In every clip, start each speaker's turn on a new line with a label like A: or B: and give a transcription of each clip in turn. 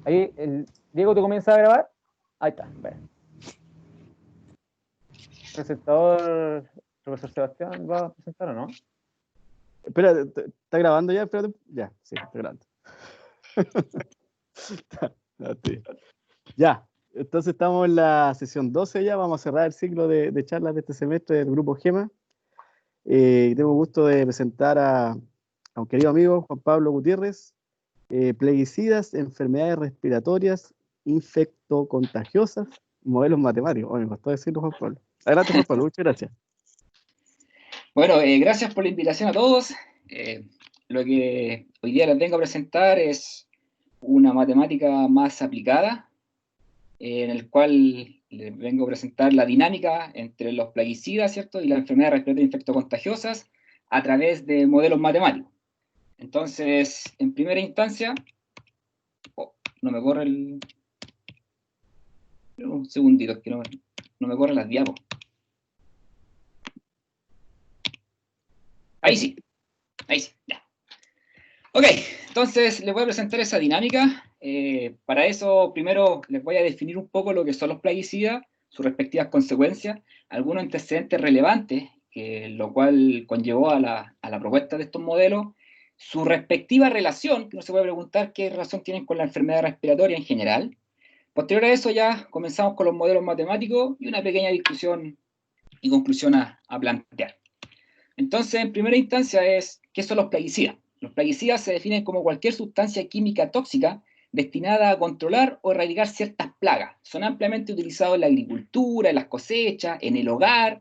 A: Ahí, Diego, ¿te comienza a grabar? Ahí está. Bueno. Presentador, profesor Sebastián, ¿va a presentar o no?
B: Espera, ¿está grabando ya? Espérate. Ya, sí, está grabando. Ya, entonces estamos en la sesión 12 ya, vamos a cerrar el ciclo de charlas de este semestre del Grupo GEMA. Tengo el gusto de presentar a un querido amigo, Juan Pablo Gutiérrez, plaguicidas, enfermedades respiratorias, infectocontagiosas, modelos matemáticos. Bueno, me costó decirlo, Juan Pablo. Adelante, Juan Pablo, muchas gracias.
C: Bueno, gracias por la invitación a todos. Lo que hoy día les vengo a presentar es una matemática más aplicada, en el cual les vengo a presentar la dinámica entre los plaguicidas, ¿cierto?, y las enfermedades respiratorias infectocontagiosas a través de modelos matemáticos. Entonces, en primera instancia, no me corre el... Un segundito, es que no me corre las diapos. Ahí sí, ya. Ok, entonces les voy a presentar esa dinámica. Para eso, primero les voy a definir un poco lo que son los plaguicidas, sus respectivas consecuencias, algunos antecedentes relevantes, lo cual conllevó a la propuesta de estos modelos, su respectiva relación, que uno se puede preguntar qué relación tienen con la enfermedad respiratoria en general. Posterior a eso ya comenzamos con los modelos matemáticos y una pequeña discusión y conclusión a plantear. Entonces, en primera instancia ¿qué son los plaguicidas? Los plaguicidas se definen como cualquier sustancia química tóxica destinada a controlar o erradicar ciertas plagas. Son ampliamente utilizados en la agricultura, en las cosechas, en el hogar.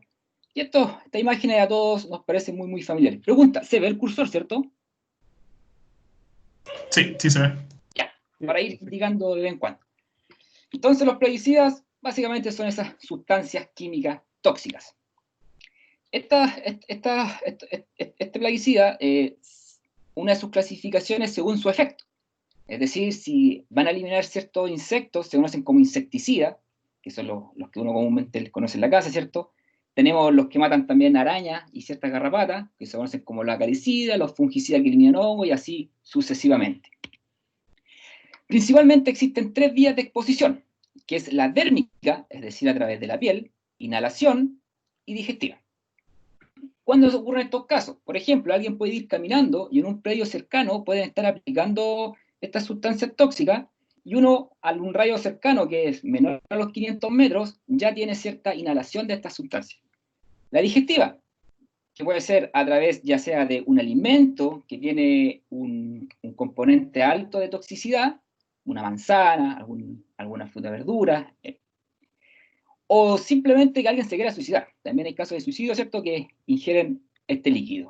C: Y estas imágenes a todos nos parecen muy familiares. Pregunta, ¿se ve el cursor, cierto?
D: Sí, sí se ve.
C: Ya, para ir indicando de vez en cuando. Entonces, los plaguicidas básicamente son esas sustancias químicas tóxicas. Este plaguicida, una de sus clasificaciones según su efecto. Es decir, si van a eliminar ciertos insectos, se conocen como insecticidas, que son los que uno comúnmente conoce en la casa, ¿cierto? Tenemos los que matan también arañas y ciertas garrapatas, que se conocen como la acaricida, los fungicidas que eliminan hongos y así sucesivamente. Principalmente existen tres vías de exposición, que es la dérmica, es decir, a través de la piel, inhalación y digestiva. ¿Cuándo ocurren estos casos? Por ejemplo, alguien puede ir caminando y en un predio cercano pueden estar aplicando estas sustancias tóxicas y uno, a un radio cercano que es menor a los 500 metros, ya tiene cierta inhalación de estas sustancias. La digestiva, que puede ser a través ya sea de un alimento que tiene un componente alto de toxicidad, una manzana, alguna fruta, verdura, o simplemente que alguien se quiera suicidar. También hay casos de suicidio, ¿cierto?, que ingieren este líquido.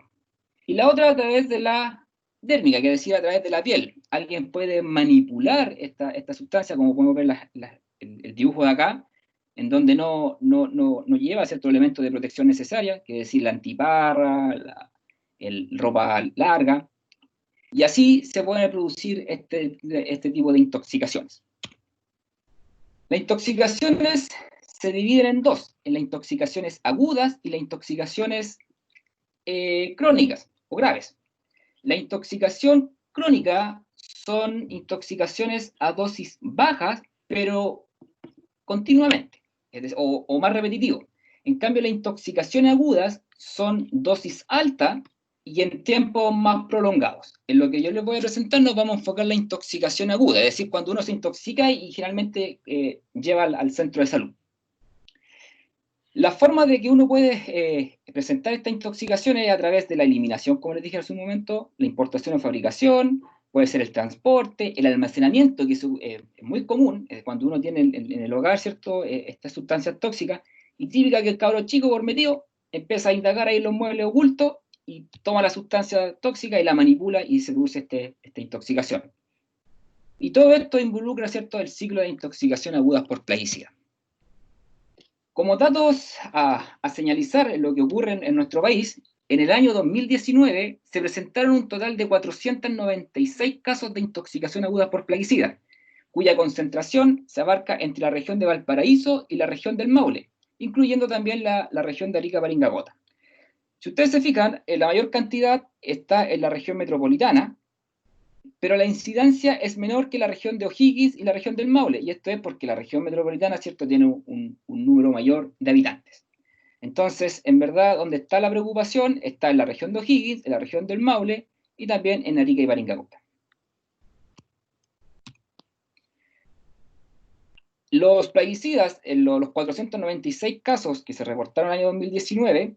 C: Y la otra a través de la dérmica, que decir a través de la piel. Alguien puede manipular esta sustancia, como podemos ver el dibujo de acá, en donde no lleva ciertos elementos de protección necesaria, que es decir, la antiparra, ropa larga, y así se pueden producir este tipo de intoxicaciones. Las intoxicaciones se dividen en dos, en las intoxicaciones agudas y las intoxicaciones crónicas o graves. La intoxicación crónica son intoxicaciones a dosis bajas, pero continuamente, o más repetitivo. En cambio, las intoxicaciones agudas son dosis alta y en tiempos más prolongados. En lo que yo les voy a presentar nos vamos a enfocar en la intoxicación aguda, es decir, cuando uno se intoxica y generalmente lleva al centro de salud. La forma de que uno puede presentar esta intoxicación es a través de la eliminación, como les dije hace un momento, la importación o fabricación, puede ser el transporte, el almacenamiento, que es muy común cuando uno tiene en el hogar, ¿cierto?, estas sustancias tóxicas, y típica que el cabro chico por metido empieza a indagar ahí en los muebles ocultos y toma la sustancia tóxica y la manipula y se produce esta intoxicación. Y todo esto involucra, ¿cierto?, el ciclo de intoxicación aguda por plaguicida. Como datos a señalizar lo que ocurre en nuestro país, en el año 2019 se presentaron un total de 496 casos de intoxicación aguda por plaguicida, cuya concentración se abarca entre la región de Valparaíso y la región del Maule, incluyendo también la región de Arica-Parinacota. Si ustedes se fijan, la mayor cantidad está en la región metropolitana, pero la incidencia es menor que la región de O'Higgins y la región del Maule, y esto es porque la región metropolitana, ¿cierto?, tiene un número mayor de habitantes. Entonces, en verdad, donde está la preocupación está en la región de O'Higgins, en la región del Maule, y también en Arica y Parinacota. Los plaguicidas, en los 496 casos que se reportaron en el año 2019,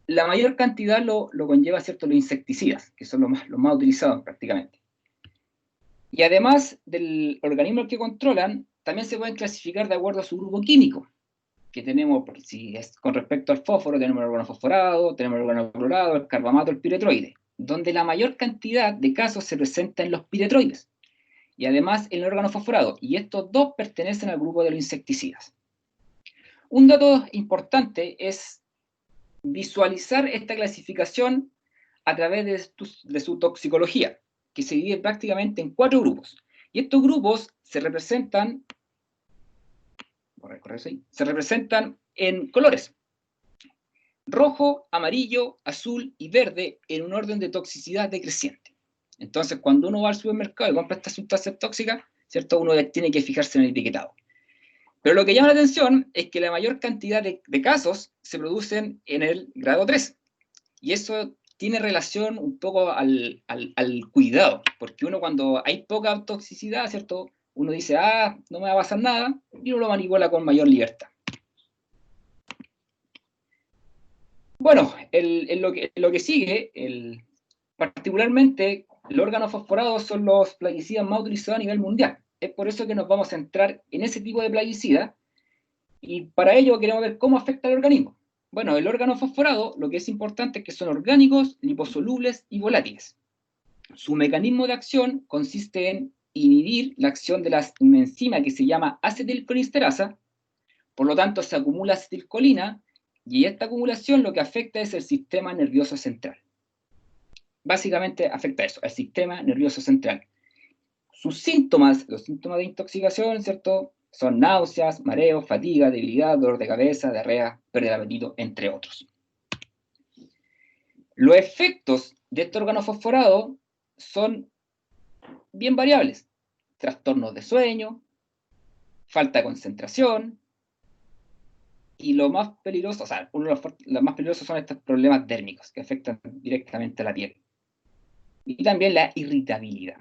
C: la mayor cantidad lo conlleva, ¿cierto?, los insecticidas, que son los más utilizados prácticamente. Y además del organismo que controlan, también se pueden clasificar de acuerdo a su grupo químico, que tenemos, si es con respecto al fósforo, tenemos el organofosforado, tenemos el organoclorado, el carbamato, el piretroide, donde la mayor cantidad de casos se presenta en los piretroides, y además en el organofosforado, y estos dos pertenecen al grupo de los insecticidas. Un dato importante es visualizar esta clasificación a través de su toxicología, que se divide prácticamente en 4 grupos. Y estos grupos se representan en colores: rojo, amarillo, azul y verde, en un orden de toxicidad decreciente. Entonces, cuando uno va al supermercado y compra esta sustancia tóxica, ¿cierto?, uno tiene que fijarse en el etiquetado. Pero lo que llama la atención es que la mayor cantidad de casos se producen en el grado 3. Y eso tiene relación un poco al cuidado, porque uno, cuando hay poca toxicidad, ¿cierto?, uno dice, no me va a pasar nada, y uno lo manipula con mayor libertad. Bueno, en lo que sigue, particularmente, los organofosforados son los plaguicidas más utilizados a nivel mundial. Es por eso que nos vamos a centrar en ese tipo de plaguicida, y para ello queremos ver cómo afecta al organismo. Bueno, el organofosforado, lo que es importante es que son orgánicos, liposolubles y volátiles. Su mecanismo de acción consiste en inhibir la acción de una enzima que se llama acetilcolinesterasa. Por lo tanto, se acumula acetilcolina, y esta acumulación lo que afecta es el sistema nervioso central. Básicamente afecta eso, el sistema nervioso central. Sus síntomas, los síntomas de intoxicación, ¿cierto?, son náuseas, mareos, fatiga, debilidad, dolor de cabeza, diarrea, pérdida de apetito, entre otros. Los efectos de este organofosforado son bien variables: trastornos de sueño, falta de concentración, y lo más peligroso, uno de los más peligrosos son estos problemas dérmicos que afectan directamente a la piel. Y también la irritabilidad.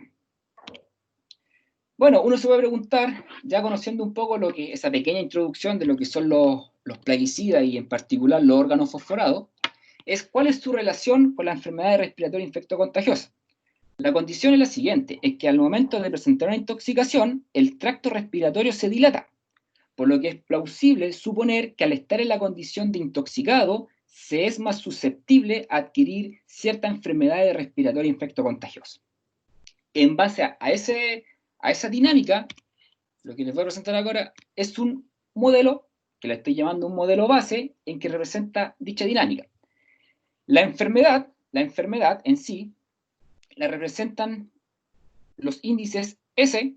C: Bueno, uno se puede preguntar, ya conociendo un poco esa pequeña introducción de lo que son los plaguicidas y en particular los organofosforados, es cuál es su relación con la enfermedad respiratoria infectocontagiosa. La condición es la siguiente: es que al momento de presentar una intoxicación, el tracto respiratorio se dilata, por lo que es plausible suponer que al estar en la condición de intoxicado, se es más susceptible a adquirir cierta enfermedad respiratoria infectocontagiosa. En base a esa dinámica, lo que les voy a presentar ahora es un modelo, que le estoy llamando un modelo base, en que representa dicha dinámica. La enfermedad en sí la representan los índices S,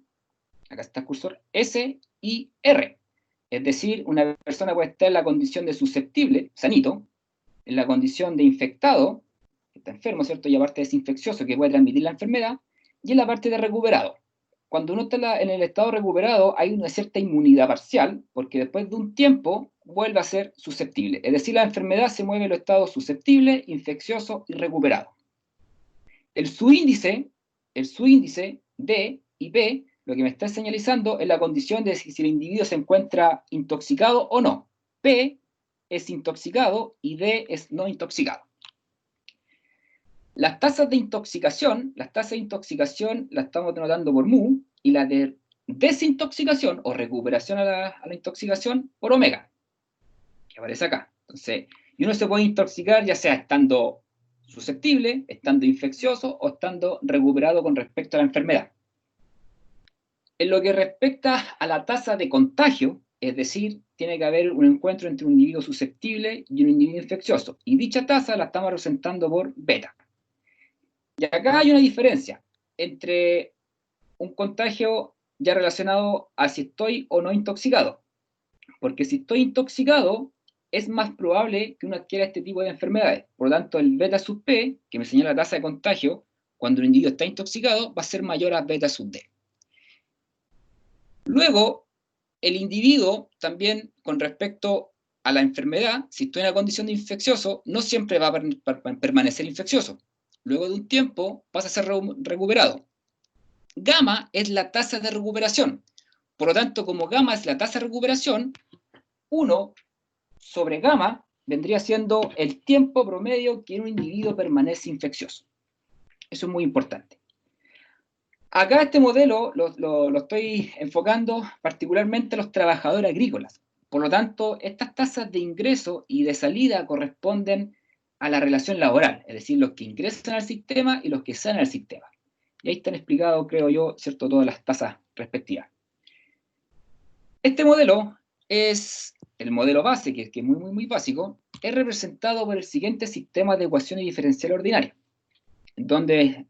C: acá está el cursor, S y R. Es decir, una persona puede estar en la condición de susceptible, sanito, en la condición de infectado, que está enfermo, ¿cierto?, y aparte es infeccioso, que puede transmitir la enfermedad, y en la parte de recuperado. Cuando uno está en el estado recuperado, hay una cierta inmunidad parcial, porque después de un tiempo vuelve a ser susceptible. Es decir, la enfermedad se mueve en los estados susceptible, infeccioso y recuperado. El subíndice D y P, lo que me está señalizando es la condición de si el individuo se encuentra intoxicado o no. P es intoxicado y D es no intoxicado. Las tasas de intoxicación las estamos denotando por mu, y la de desintoxicación o recuperación a la intoxicación por omega, que aparece acá. Entonces, y uno se puede intoxicar ya sea estando susceptible, estando infeccioso o estando recuperado con respecto a la enfermedad. En lo que respecta a la tasa de contagio, es decir, tiene que haber un encuentro entre un individuo susceptible y un individuo infeccioso, y dicha tasa la estamos representando por beta. Y acá hay una diferencia entre un contagio ya relacionado a si estoy o no intoxicado, porque si estoy intoxicado, es más probable que uno adquiera este tipo de enfermedades. Por lo tanto, el beta sub P, que me señala la tasa de contagio, cuando un individuo está intoxicado, va a ser mayor a beta sub D. Luego, el individuo también, con respecto a la enfermedad, si estoy en una condición de infeccioso, no siempre va a permanecer infeccioso. Luego de un tiempo pasa a ser recuperado. Gamma es la tasa de recuperación. Por lo tanto, como gamma es la tasa de recuperación, 1 sobre gamma vendría siendo el tiempo promedio que un individuo permanece infeccioso. Eso es muy importante. Acá este modelo lo estoy enfocando particularmente a los trabajadores agrícolas. Por lo tanto, estas tasas de ingreso y de salida corresponden a la relación laboral, es decir, los que ingresan al sistema y los que salen al sistema. Y ahí están explicados, creo yo, ¿cierto?, todas las tasas respectivas. Este modelo es el modelo base, que es muy básico, es representado por el siguiente sistema de ecuaciones diferenciales ordinarias, donde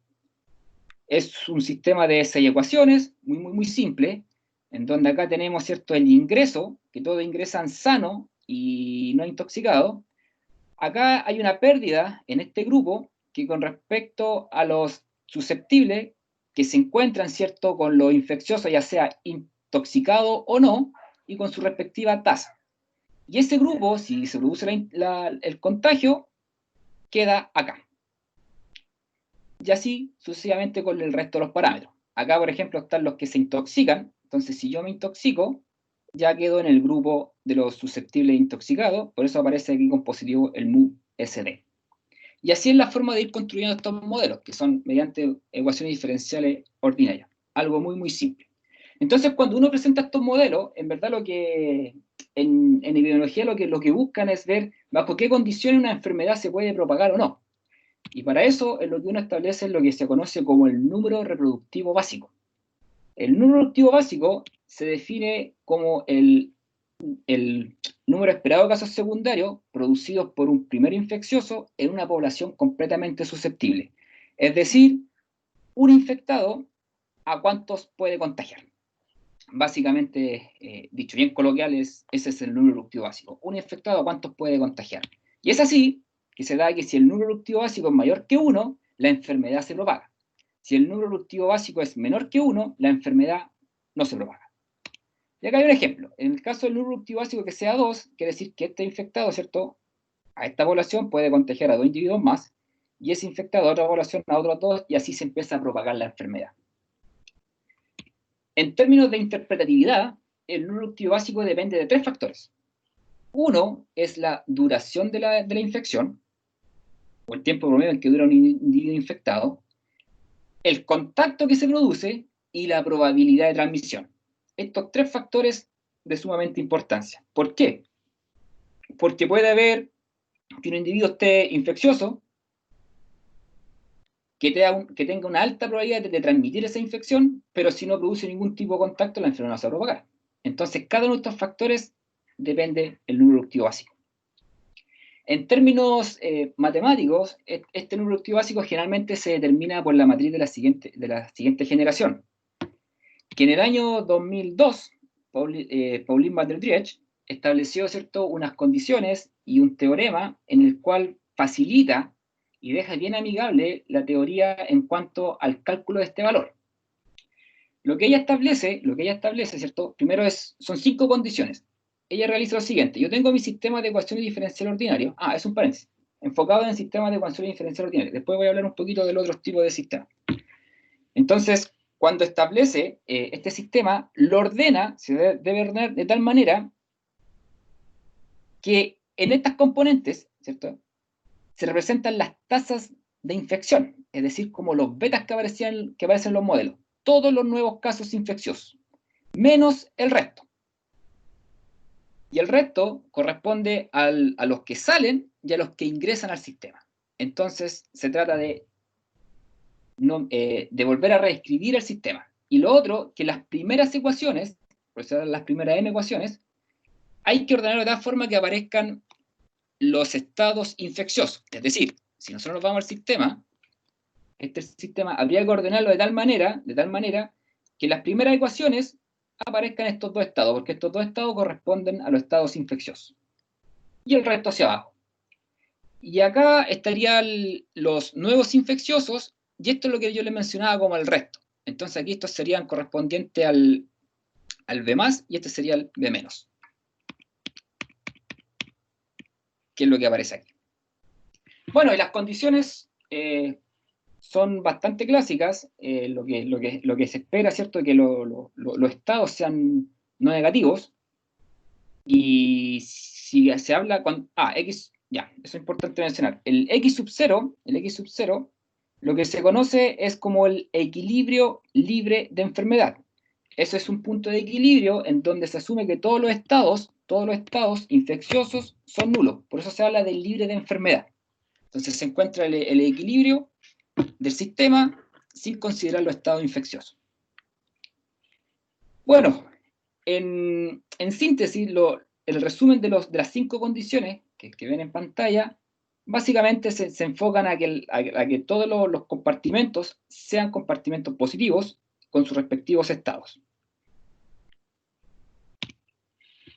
C: es un sistema de 6 ecuaciones, muy simple, en donde acá tenemos, ¿cierto?, el ingreso, que todos ingresan sano y no intoxicado. Acá hay una pérdida en este grupo que con respecto a los susceptibles que se encuentran, ¿cierto?, con lo infeccioso, ya sea intoxicado o no, y con su respectiva tasa. Y ese grupo, si se produce el contagio, queda acá. Y así sucesivamente con el resto de los parámetros. Acá, por ejemplo, están los que se intoxican. Entonces, si yo me intoxico, ya quedo en el grupo de los susceptibles intoxicados. Por eso aparece aquí con positivo el MU-SD. Y así es la forma de ir construyendo estos modelos, que son mediante ecuaciones diferenciales ordinarias. Algo muy simple. Entonces, cuando uno presenta estos modelos, en verdad lo que en epidemiología lo que buscan es ver bajo qué condiciones una enfermedad se puede propagar o no. Y para eso es lo que uno establece lo que se conoce como el número reproductivo básico. El número reproductivo básico se define como el número esperado de casos secundarios producidos por un primer infeccioso en una población completamente susceptible. Es decir, un infectado a cuántos puede contagiar. Básicamente, dicho bien coloquial, ese es el número reproductivo básico. Un infectado a cuántos puede contagiar. Y es así que se da que si el número reproductivo básico es mayor que 1, la enfermedad se propaga. Si el número reproductivo básico es menor que 1, la enfermedad no se propaga. Y acá hay un ejemplo. En el caso del número reproductivo básico que sea 2, quiere decir que este infectado, ¿cierto?, a esta población puede contagiar a 2 individuos más, y ese infectado a otra población a otros 2, y así se empieza a propagar la enfermedad. En términos de interpretatividad, el número reproductivo básico depende de 3 factores. Uno es la duración de la infección, o el tiempo promedio en que dura un individuo infectado, el contacto que se produce y la probabilidad de transmisión. Estos 3 factores de sumamente importancia. ¿Por qué? Porque puede haber que un individuo esté infeccioso, que tenga una alta probabilidad de transmitir esa infección, pero si no produce ningún tipo de contacto, la enfermedad no se va a propagar. Entonces, cada uno de estos factores depende del número reproductivo básico. En términos matemáticos, este número reproductivo básico generalmente se determina por la matriz de la siguiente generación, que en el año 2002, Pauline van der Driech estableció, ¿cierto?, unas condiciones y un teorema en el cual facilita y deja bien amigable la teoría en cuanto al cálculo de este valor. Lo que ella establece, ¿cierto?, primero son 5 condiciones. Ella realiza lo siguiente: yo tengo mi sistema de ecuaciones diferenciales ordinarios, es un paréntesis, enfocado en el sistema de ecuaciones diferenciales ordinarias. Después voy a hablar un poquito del otro tipo de sistema. Entonces, cuando establece este sistema, lo ordena, se debe ordenar de tal manera que en estas componentes, ¿cierto?, se representan las tasas de infección, es decir, como los betas que aparecen en los modelos. Todos los nuevos casos infecciosos, menos el resto. Y el resto corresponde a los que salen y a los que ingresan al sistema. Entonces, se trata de volver a reescribir el sistema. Y lo otro, que las primeras ecuaciones, por eso las primeras m ecuaciones, hay que ordenarlo de tal forma que aparezcan los estados infecciosos. Es decir, si nosotros nos vamos al sistema, este sistema habría que ordenarlo de tal manera que las primeras ecuaciones aparezcan estos 2 estados, porque estos 2 estados corresponden a los estados infecciosos. Y el resto hacia abajo. Y acá estarían los nuevos infecciosos y esto es lo que yo le mencionaba como el resto. Entonces aquí estos serían correspondientes al B+, y este sería el B-, que es lo que aparece aquí. Bueno, y las condiciones son bastante clásicas. Lo que se espera, ¿cierto?, es que los estados sean no negativos. Y si se habla con X, ya, eso es importante mencionar. El X sub 0, lo que se conoce es como el equilibrio libre de enfermedad. Eso es un punto de equilibrio en donde se asume que todos los estados infecciosos son nulos. Por eso se habla del libre de enfermedad. Entonces se encuentra el equilibrio del sistema sin considerar los estados infecciosos. Bueno, en síntesis, el resumen de las 5 condiciones que ven en pantalla, básicamente se enfocan a que todos los compartimentos sean compartimentos positivos con sus respectivos estados.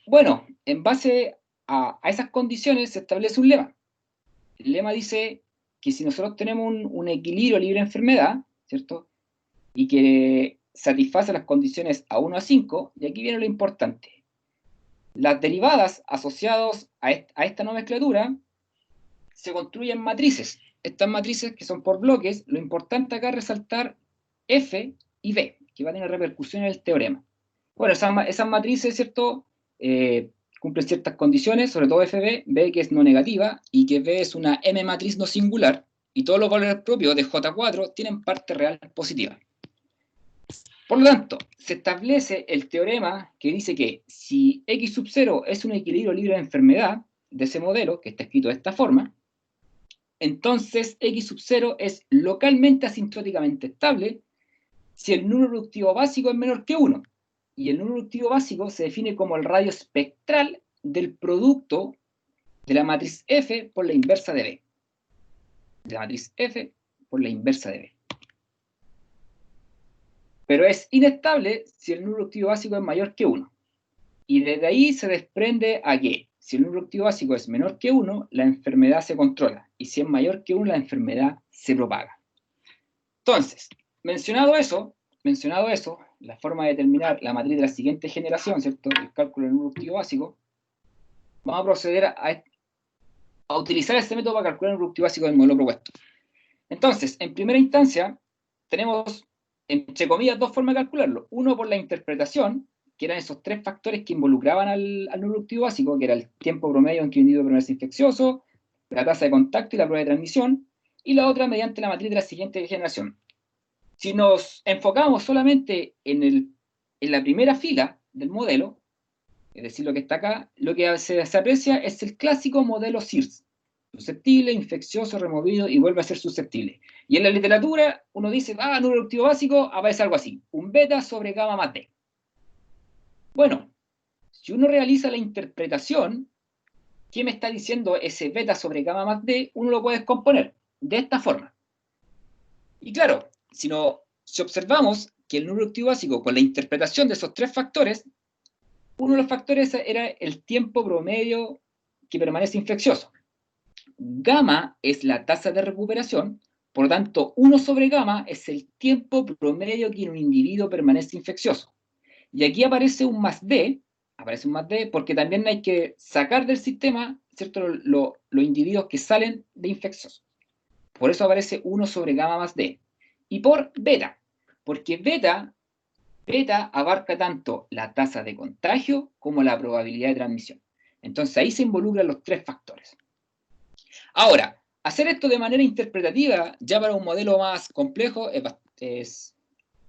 C: Bueno, en base a esas condiciones se establece un lema. El lema dice que si nosotros tenemos un equilibrio libre de enfermedad, ¿cierto?, y que satisface las condiciones A1 a 5, y aquí viene lo importante. Las derivadas asociadas a esta nomenclatura se construyen matrices. Estas matrices, que son por bloques, lo importante acá es resaltar F y B, que van a tener repercusión en el teorema. Bueno, esas matrices, ¿cierto?, cumplen ciertas condiciones, sobre todo FB, B que es no negativa, y que B es una M matriz no singular, y todos los valores propios de J4 tienen parte real positiva. Por lo tanto, se establece el teorema que dice que si X sub 0 es un equilibrio libre de enfermedad de ese modelo, que está escrito de esta forma, entonces X sub 0 es localmente asintóticamente estable si el número reductivo básico es menor que 1. Y el número reductivo básico se define como el radio espectral del producto de la matriz F por la inversa de B. De la matriz F por la inversa de B. Pero es inestable si el número reductivo básico es mayor que 1. Y desde ahí se desprende a que si el número reductivo básico es menor que 1, la enfermedad se controla. Y si es mayor que 1, la enfermedad se propaga. Entonces, mencionado eso, la forma de determinar la matriz de la siguiente generación, ¿cierto?, el cálculo del número reductivo básico, vamos a proceder a utilizar este método para calcular el número reductivo básico del modelo propuesto. Entonces, en primera instancia, tenemos, entre comillas, 2 formas de calcularlo. Uno por la interpretación, que eran esos 3 factores que involucraban al número reductivo básico, que era el tiempo promedio en que un individuo permanece infeccioso, la tasa de contacto y la prueba de transmisión, y la otra mediante la matriz de la siguiente generación. Si nos enfocamos solamente en la primera fila del modelo, es decir, lo que está acá, lo que se aprecia es el clásico modelo SIRS. Susceptible, infeccioso, removido y vuelve a ser susceptible. Y en la literatura uno dice, número reductivo básico, aparece algo así, un beta sobre gamma más D. Bueno, si uno realiza la interpretación, ¿qué me está diciendo ese beta sobre gamma más D? Uno lo puede descomponer de esta forma. Y claro, si observamos que el número reductivo básico, con la interpretación de esos 3 factores, uno de los factores era el tiempo promedio que permanece infeccioso. Gamma es la tasa de recuperación, por lo tanto, 1 sobre gamma es el tiempo promedio que un individuo permanece infeccioso. Y aquí aparece un más D, porque también hay que sacar del sistema, ¿cierto?, los individuos que salen de infecciosos. Por eso aparece 1 sobre gamma más D. Y por beta, porque beta abarca tanto la tasa de contagio como la probabilidad de transmisión. Entonces ahí se involucran los 3 factores. Ahora, hacer esto de manera interpretativa, ya para un modelo más complejo, es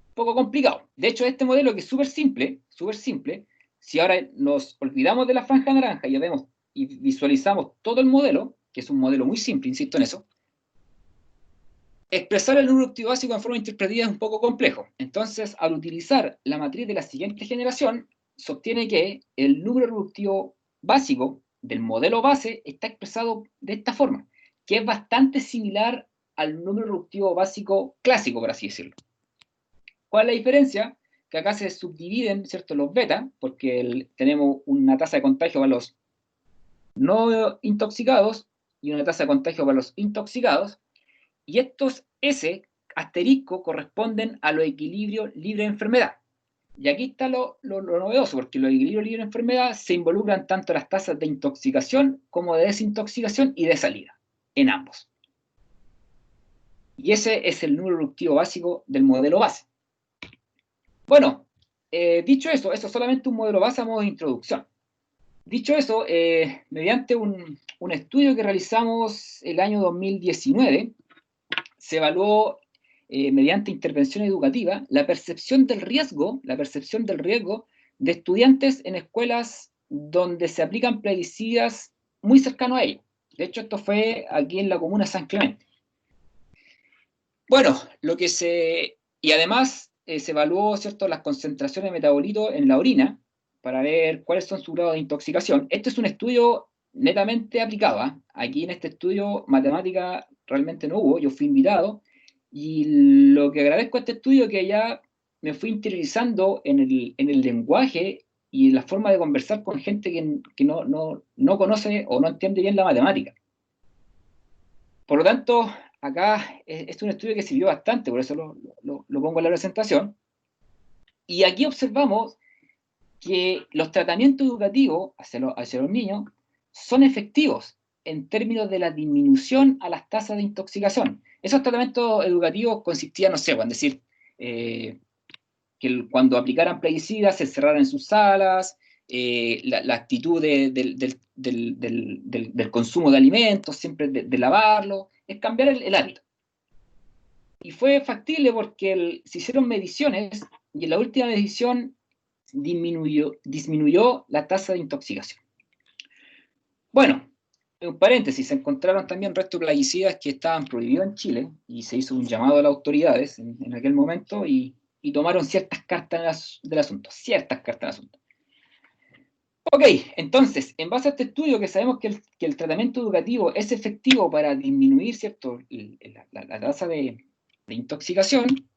C: un poco complicado. De hecho, este modelo, que es súper simple, si ahora nos olvidamos de la franja naranja y vemos y visualizamos todo el modelo, que es un modelo muy simple, insisto en eso, expresar el número reductivo básico en forma interpretativa es un poco complejo. Entonces, al utilizar la matriz de la siguiente generación, se obtiene que el número reductivo básico del modelo base está expresado de esta forma, que es bastante similar al número reductivo básico clásico, por así decirlo. ¿Cuál es la diferencia? Que acá se subdividen, ¿cierto?, los beta, porque tenemos una tasa de contagio para los no intoxicados y una tasa de contagio para los intoxicados. Y estos S asterisco corresponden a los equilibrios libres de enfermedad. Y aquí está lo novedoso, porque los equilibrios libres de enfermedad se involucran tanto las tasas de intoxicación como de desintoxicación y de salida, en ambos. Y ese es el número reductivo básico del modelo base. Bueno, dicho eso, es solamente un modelo base a modo de introducción. Dicho eso, mediante un estudio que realizamos el año 2019, se evaluó mediante intervención educativa la percepción del riesgo de estudiantes en escuelas donde se aplican plaguicidas muy cercanos a ellos. De hecho, esto fue aquí en la comuna de San Clemente. Bueno, y además se evaluó, ¿cierto?, las concentraciones de metabolitos en la orina para ver cuáles son sus grados de intoxicación. Este es un estudio netamente aplicado, ¿eh? Aquí en este estudio matemática realmente no hubo, yo fui invitado, y lo que agradezco a este estudio es que ya me fui interiorizando en el lenguaje y en la forma de conversar con gente que no conoce o no entiende bien la matemática. Por lo tanto, acá es un estudio que sirvió bastante, por eso lo pongo en la presentación. Y aquí observamos que los tratamientos educativos hacia los niños son efectivos en términos de la disminución a las tasas de intoxicación. Esos tratamientos educativos consistían, no sé, en decir, que cuando aplicaran plaguicidas se encerraran en sus salas, la actitud del consumo de alimentos, siempre de lavarlo, es cambiar el hábito. Y fue factible porque se hicieron mediciones y en la última medición disminuyó la tasa de intoxicación. Bueno, en un paréntesis, se encontraron también restos de plaguicidas que estaban prohibidos en Chile y se hizo un llamado a las autoridades en aquel momento y tomaron ciertas cartas del asunto, Ok, entonces, en base a este estudio que sabemos que el tratamiento educativo es efectivo para disminuir, ¿cierto?, la tasa de intoxicación,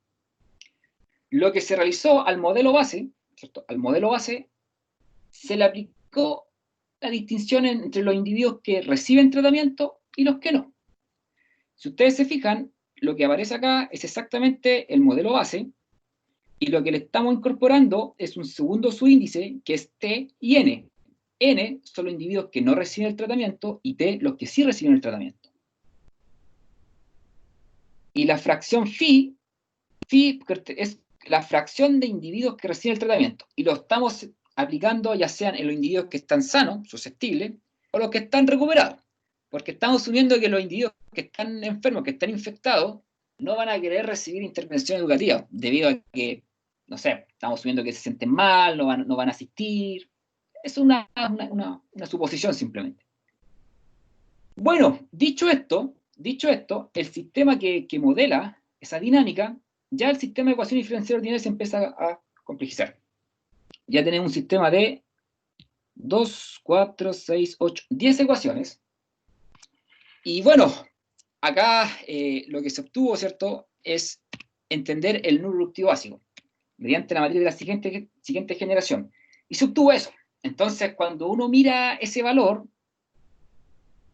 C: lo que se realizó al modelo base, ¿cierto?, al modelo base, se le aplicó la distinción entre los individuos que reciben tratamiento y los que no. Si ustedes se fijan, lo que aparece acá es exactamente el modelo base, y lo que le estamos incorporando es un segundo subíndice, que es T y N. N son los individuos que no reciben el tratamiento, y T los que sí reciben el tratamiento. Y la fracción phi es la fracción de individuos que reciben el tratamiento, y lo estamos aplicando ya sean en los individuos que están sanos, susceptibles, o los que están recuperados, porque estamos asumiendo que los individuos que están enfermos, que están infectados, no van a querer recibir intervención educativa, debido a que, no sé, estamos asumiendo que se sienten mal, no van a asistir. Es una suposición simplemente. Bueno, dicho esto, el sistema que modela esa dinámica, ya el sistema de ecuación diferencial ordinaria se empieza a complejizar. Ya tenemos un sistema de 2, 4, 6, 8, 10 ecuaciones. Y bueno, acá lo que se obtuvo, ¿cierto?, es entender el número reductivo básico mediante la matriz de la siguiente generación. Y se obtuvo eso. Entonces, cuando uno mira ese valor,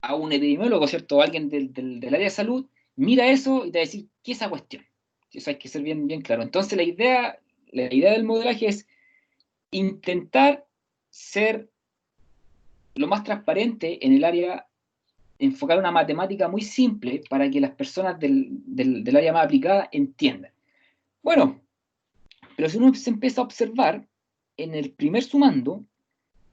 C: a un epidemiólogo, ¿cierto?, o alguien del área de salud, mira eso y te va a decir, ¿qué es esa cuestión? Eso hay que ser bien claro. Entonces, la idea del modelaje es intentar ser lo más transparente en el área, enfocar una matemática muy simple para que las personas del área más aplicada entiendan. Bueno, pero si uno se empieza a observar, en el primer sumando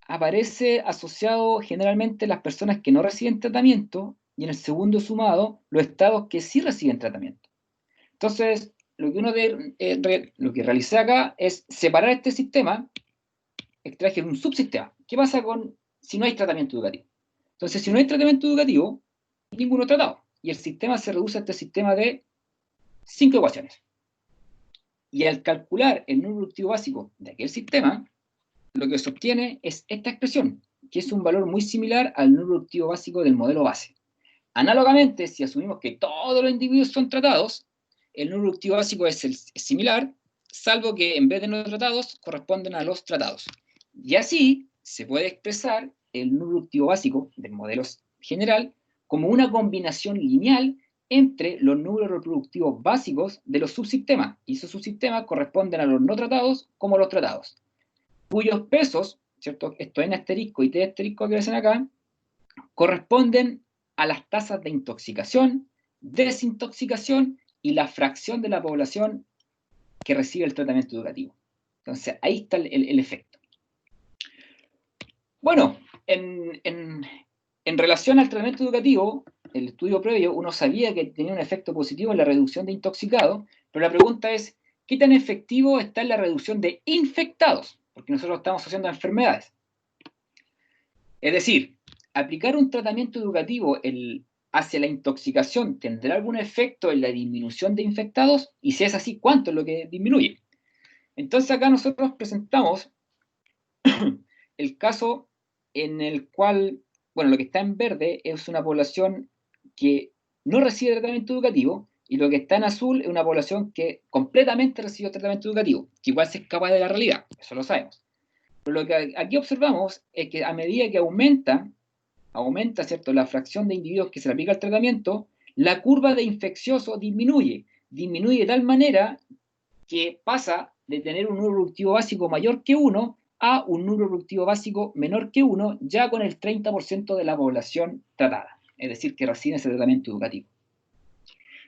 C: aparece asociado generalmente las personas que no reciben tratamiento, y en el segundo sumado los estados que sí reciben tratamiento. Entonces, lo que realicé acá es separar este sistema, extraje un subsistema. ¿Qué pasa si no hay tratamiento educativo? Entonces, si no hay tratamiento educativo, ninguno tratado. Y el sistema se reduce a este sistema de 5 ecuaciones. Y al calcular el número reductivo básico de aquel sistema, lo que se obtiene es esta expresión, que es un valor muy similar al número reductivo básico del modelo base. Análogamente, si asumimos que todos los individuos son tratados, el número reductivo básico es similar, salvo que en vez de no tratados, corresponden a los tratados. Y así se puede expresar el número reductivo básico del modelo general como una combinación lineal entre los números reproductivos básicos de los subsistemas, y esos subsistemas corresponden a los no tratados como a los tratados, cuyos pesos, ¿cierto? Esto N asterisco y T asterisco que ven acá, corresponden a las tasas de intoxicación, desintoxicación y la fracción de la población que recibe el tratamiento educativo. Entonces, ahí está el efecto. Bueno, en relación al tratamiento educativo, el estudio previo, uno sabía que tenía un efecto positivo en la reducción de intoxicados, pero la pregunta es, ¿qué tan efectivo está en la reducción de infectados? Porque nosotros estamos asociando a enfermedades. Es decir, aplicar un tratamiento educativo hacia la intoxicación, ¿tendrá algún efecto en la disminución de infectados? Y si es así, ¿cuánto es lo que disminuye? Entonces acá nosotros presentamos el caso en el cual, bueno, lo que está en verde es una población que no recibe tratamiento educativo, y lo que está en azul es una población que completamente recibe tratamiento educativo, que igual se escapa de la realidad, eso lo sabemos. Pero lo que aquí observamos es que a medida que aumenta, ¿cierto?, la fracción de individuos que se le aplica el tratamiento, la curva de infeccioso disminuye de tal manera que pasa de tener un número reproductivo básico mayor que 1 a un número reproductivo básico menor que 1, ya con el 30% de la población tratada, es decir, que recibe ese tratamiento educativo.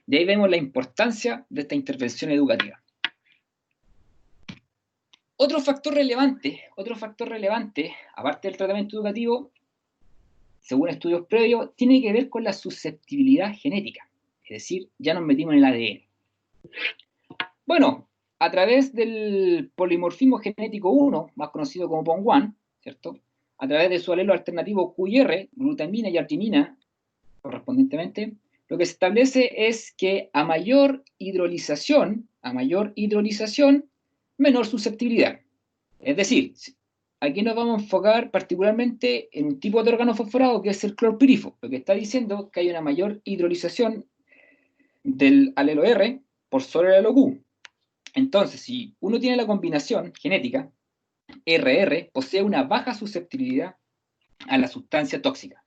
C: De ahí vemos la importancia de esta intervención educativa. Otro factor relevante, aparte del tratamiento educativo, según estudios previos, tiene que ver con la susceptibilidad genética. Es decir, ya nos metimos en el ADN. Bueno, a través del polimorfismo genético 1, más conocido como PON1, ¿cierto?, a través de su alelo alternativo QIR, glutamina y arginina, correspondientemente, lo que se establece es que a mayor hidrolización, menor susceptibilidad. Es decir, aquí nos vamos a enfocar particularmente en un tipo de órgano fosforado que es el clorpirifo, lo que está diciendo que hay una mayor hidrolización del alelo R por sobre el alelo Q. Entonces, si uno tiene la combinación genética, RR posee una baja susceptibilidad a la sustancia tóxica.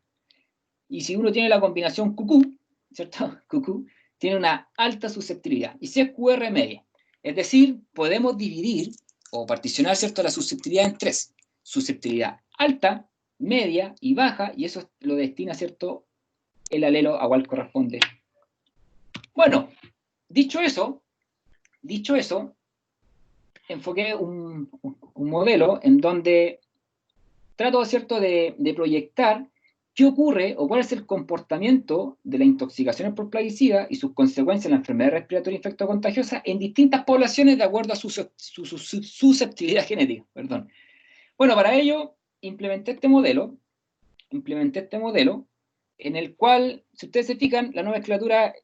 C: Y si uno tiene la combinación QQ, ¿cierto? QQ tiene una alta susceptibilidad. Y si es QR media. Es decir, podemos dividir o particionar, ¿cierto?, la susceptibilidad en tres. Susceptibilidad alta, media y baja, y eso lo destina, ¿cierto?, el alelo a cual corresponde. Bueno, dicho eso, enfoqué un modelo en donde trato, ¿cierto?, de proyectar qué ocurre o cuál es el comportamiento de la intoxicación por plaguicida y sus consecuencias en la enfermedad respiratoria infectocontagiosa en distintas poblaciones de acuerdo a su susceptibilidad genética. Bueno, para ello implementé este modelo en el cual, si ustedes se fijan, la nomenclatura,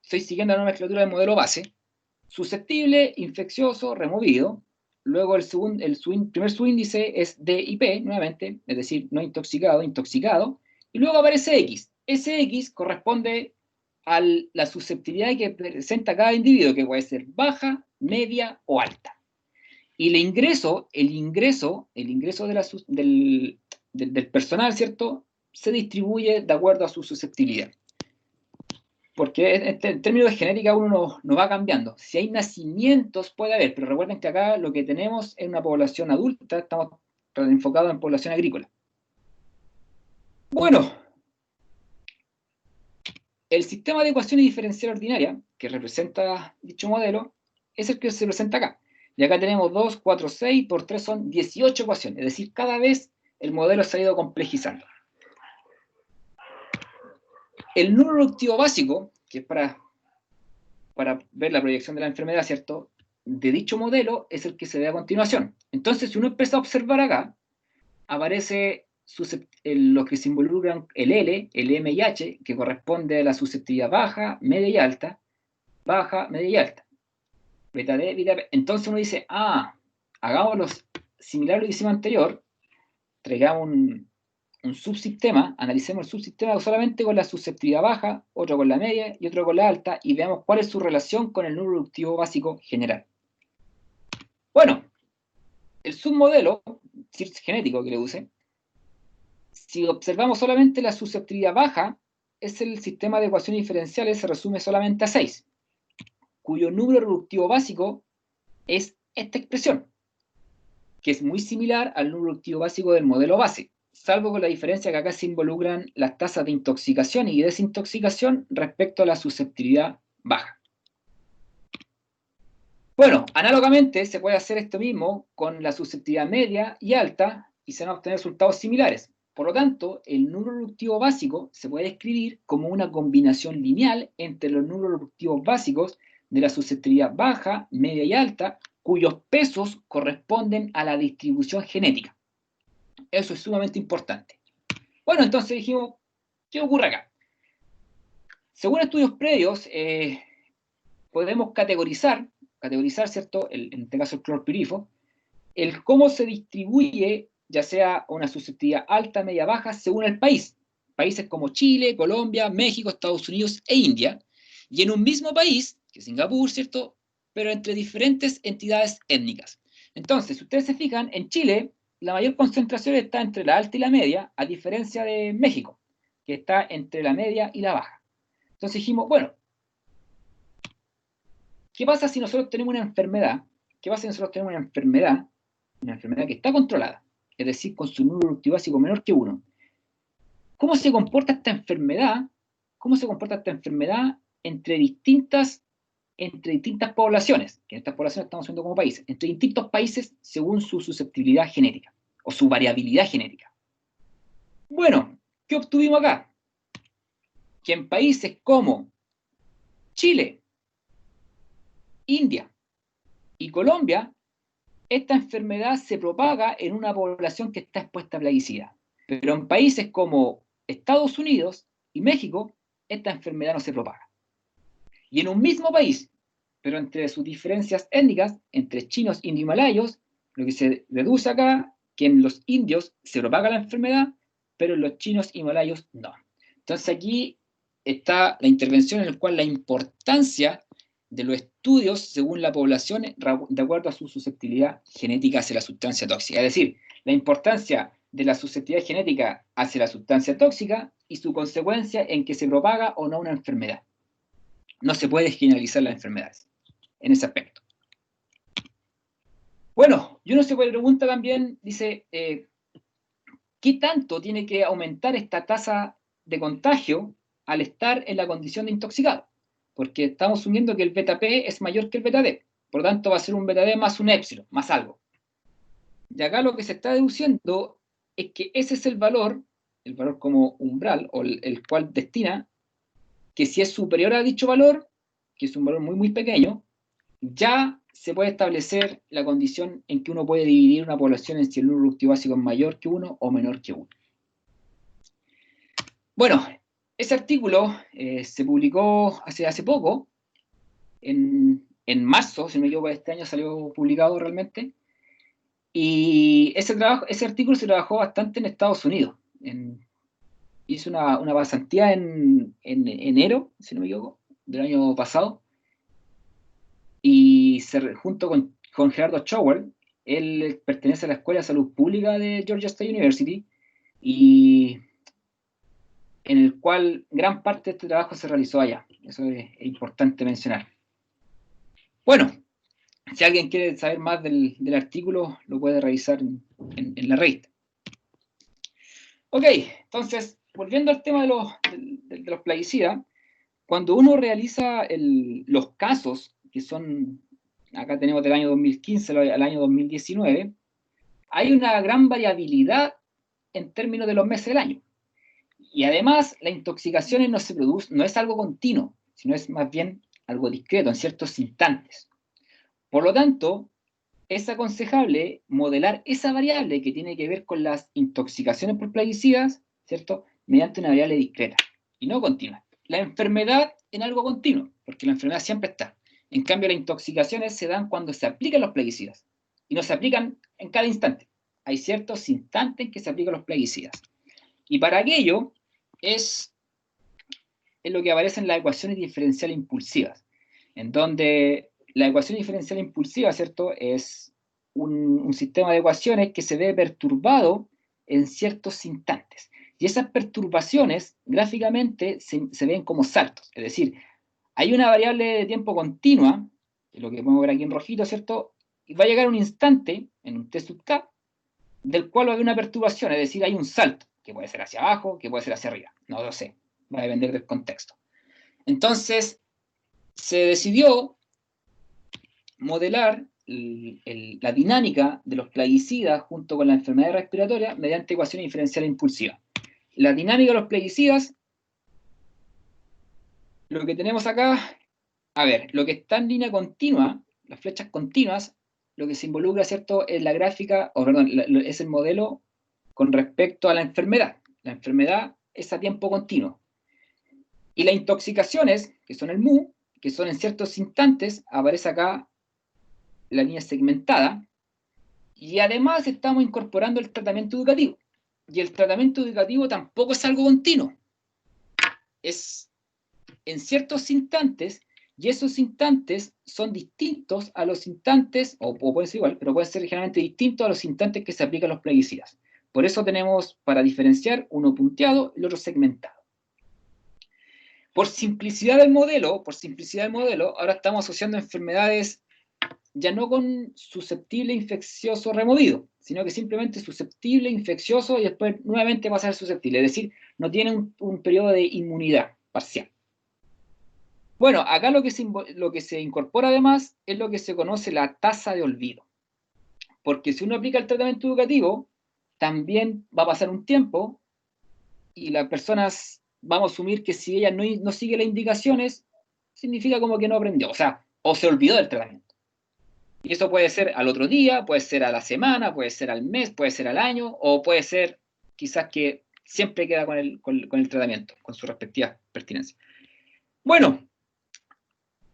C: estoy siguiendo la nomenclatura del modelo base: susceptible, infeccioso, removido. Luego el primer subíndice es D y P, nuevamente, es decir, no intoxicado, intoxicado. Y luego aparece X. Ese X corresponde a la susceptibilidad que presenta cada individuo, que puede ser baja, media o alta. Y el ingreso del personal, ¿cierto?, se distribuye de acuerdo a su susceptibilidad. Porque en términos de genética uno no va cambiando. Si hay nacimientos puede haber, pero recuerden que acá lo que tenemos es una población adulta, estamos enfocados en población agrícola. Bueno, el sistema de ecuaciones diferencial ordinaria, que representa dicho modelo, es el que se presenta acá. Y acá tenemos 2, 4, 6, por 3 son 18 ecuaciones. Es decir, cada vez el modelo se ha ido complejizando. El número reproductivo básico, que es para ver la proyección de la enfermedad, ¿cierto?, de dicho modelo, es el que se ve a continuación. Entonces, si uno empieza a observar acá, aparece los que se involucran el L, el M y H, que corresponde a la susceptibilidad baja, media y alta, baja, media y alta. Beta D, beta P. Entonces uno dice, hagámoslo similar a lo que hicimos anterior, traigamos un subsistema, analicemos el subsistema solamente con la susceptibilidad baja, otro con la media y otro con la alta, y veamos cuál es su relación con el número reproductivo básico general. Bueno, el submodelo genético que le use, si observamos solamente la susceptibilidad baja, es el sistema de ecuaciones diferenciales, se resume solamente a 6, cuyo número reductivo básico es esta expresión, que es muy similar al número reductivo básico del modelo base, salvo con la diferencia que acá se involucran las tasas de intoxicación y desintoxicación respecto a la susceptibilidad baja. Bueno, análogamente se puede hacer esto mismo con la susceptibilidad media y alta y se van a obtener resultados similares. Por lo tanto, el número reductivo básico se puede escribir como una combinación lineal entre los números reductivos básicos de la susceptibilidad baja, media y alta, cuyos pesos corresponden a la distribución genética. Eso es sumamente importante. Bueno, entonces dijimos, ¿qué ocurre acá? Según estudios previos, podemos categorizar, ¿cierto? En este caso el clorpirifo, el cómo se distribuye, ya sea una susceptibilidad alta, media, baja, según el país. Países como Chile, Colombia, México, Estados Unidos e India, y en un mismo país, que es Singapur, ¿cierto? Pero entre diferentes entidades étnicas. Entonces, si ustedes se fijan, en Chile, la mayor concentración está entre la alta y la media, a diferencia de México, que está entre la media y la baja. Entonces dijimos, bueno, ¿qué pasa si nosotros tenemos una enfermedad? ¿Qué pasa si nosotros tenemos una enfermedad que está controlada, es decir, con su número reductivo básico menor que 1? ¿Cómo se comporta esta enfermedad? ¿Cómo se comporta esta enfermedad entre distintas poblaciones? Que en estas poblaciones estamos viendo como países, entre distintos países según su susceptibilidad genética o su variabilidad genética. Bueno, ¿qué obtuvimos acá? Que en países como Chile, India y Colombia, esta enfermedad se propaga en una población que está expuesta a plaguicida. Pero en países como Estados Unidos y México, esta enfermedad no se propaga. Y en un mismo país, pero entre sus diferencias étnicas, entre chinos, indios y malayos, lo que se reduce acá, que en los indios se propaga la enfermedad, pero en los chinos y malayos no. Entonces aquí está la intervención en la cual la importancia de los estudios según la población de acuerdo a su susceptibilidad genética hacia la sustancia tóxica. Es decir, la importancia de la susceptibilidad genética hacia la sustancia tóxica y su consecuencia en que se propaga o no una enfermedad. No se puede generalizar las enfermedades en ese aspecto. Bueno, y uno se pregunta también, dice, ¿qué tanto tiene que aumentar esta tasa de contagio al estar en la condición de intoxicado? Porque estamos asumiendo que el beta P es mayor que el beta D. Por lo tanto, va a ser un beta D más un épsilon, más algo. Y acá lo que se está deduciendo es que ese es el valor como umbral, o el cual destina, que si es superior a dicho valor, que es un valor muy, muy pequeño, ya se puede establecer la condición en que uno puede dividir una población en si el número reductivo básico es mayor que 1 o menor que 1. Bueno, ese artículo se publicó hace poco, en marzo, si no me equivoco, de este año salió publicado realmente, y ese artículo se trabajó bastante en Estados Unidos. Hice una pasantía en enero, si no me equivoco, del año pasado, y junto con Gerardo Schauer, él pertenece a la Escuela de Salud Pública de Georgia State University, y en el cual gran parte de este trabajo se realizó allá. Eso es importante mencionar. Bueno, si alguien quiere saber más del artículo, lo puede revisar en la revista. Ok, entonces, volviendo al tema de los plaguicidas, cuando uno realiza los casos, que son, acá tenemos del año 2015 al año 2019, hay una gran variabilidad en términos de los meses del año. Y además, la intoxicación no se produce, no es algo continuo, sino es más bien algo discreto, en ciertos instantes. Por lo tanto, es aconsejable modelar esa variable que tiene que ver con las intoxicaciones por plaguicidas, ¿cierto?, mediante una variable discreta y no continua. La enfermedad en algo continuo, porque la enfermedad siempre está. En cambio, las intoxicaciones se dan cuando se aplican los plaguicidas y no se aplican en cada instante. Hay ciertos instantes en que se aplican los plaguicidas. Y para aquello es lo que aparece en las ecuaciones diferenciales impulsivas, en donde la ecuación diferencial impulsiva, ¿cierto?, es un sistema de ecuaciones que se ve perturbado en ciertos instantes. Y esas perturbaciones gráficamente se ven como saltos. Es decir, hay una variable de tiempo continua, lo que podemos ver aquí en rojito, ¿cierto? Y va a llegar un instante, en un T sub K, del cual va a haber una perturbación, es decir, hay un salto, que puede ser hacia abajo, que puede ser hacia arriba, no lo sé, va a depender del contexto. Entonces, se decidió modelar la dinámica de los plaguicidas junto con la enfermedad respiratoria mediante ecuaciones diferenciales impulsivas. La dinámica de los plaguicidas, lo que tenemos acá, a ver, lo que está en línea continua, las flechas continuas, lo que se involucra, ¿cierto?, es la gráfica, o perdón, es el modelo con respecto a la enfermedad. La enfermedad es a tiempo continuo. Y las intoxicaciones, que son el mu, que son en ciertos instantes, aparece acá la línea segmentada, y además estamos incorporando el tratamiento educativo. Y el tratamiento educativo tampoco es algo continuo. Es en ciertos instantes, y esos instantes son distintos a los instantes, o pueden ser igual, pero pueden ser ligeramente distintos a los instantes que se aplican los plaguicidas. Por eso tenemos, para diferenciar, uno punteado y el otro segmentado. Por simplicidad del modelo, ahora estamos asociando enfermedades ya no con susceptible, infeccioso, removido, sino que simplemente susceptible, infeccioso y después nuevamente va a ser susceptible. Es decir, no tiene un periodo de inmunidad parcial. Bueno, acá lo que se incorpora además es lo que se conoce la tasa de olvido. Porque si uno aplica el tratamiento educativo, también va a pasar un tiempo y las personas, vamos a asumir que si ella no sigue las indicaciones, significa como que no aprendió, o sea, o se olvidó del tratamiento. Y eso puede ser al otro día, puede ser a la semana, puede ser al mes, puede ser al año, o puede ser quizás que siempre queda con el tratamiento, con su respectiva pertinencia. Bueno,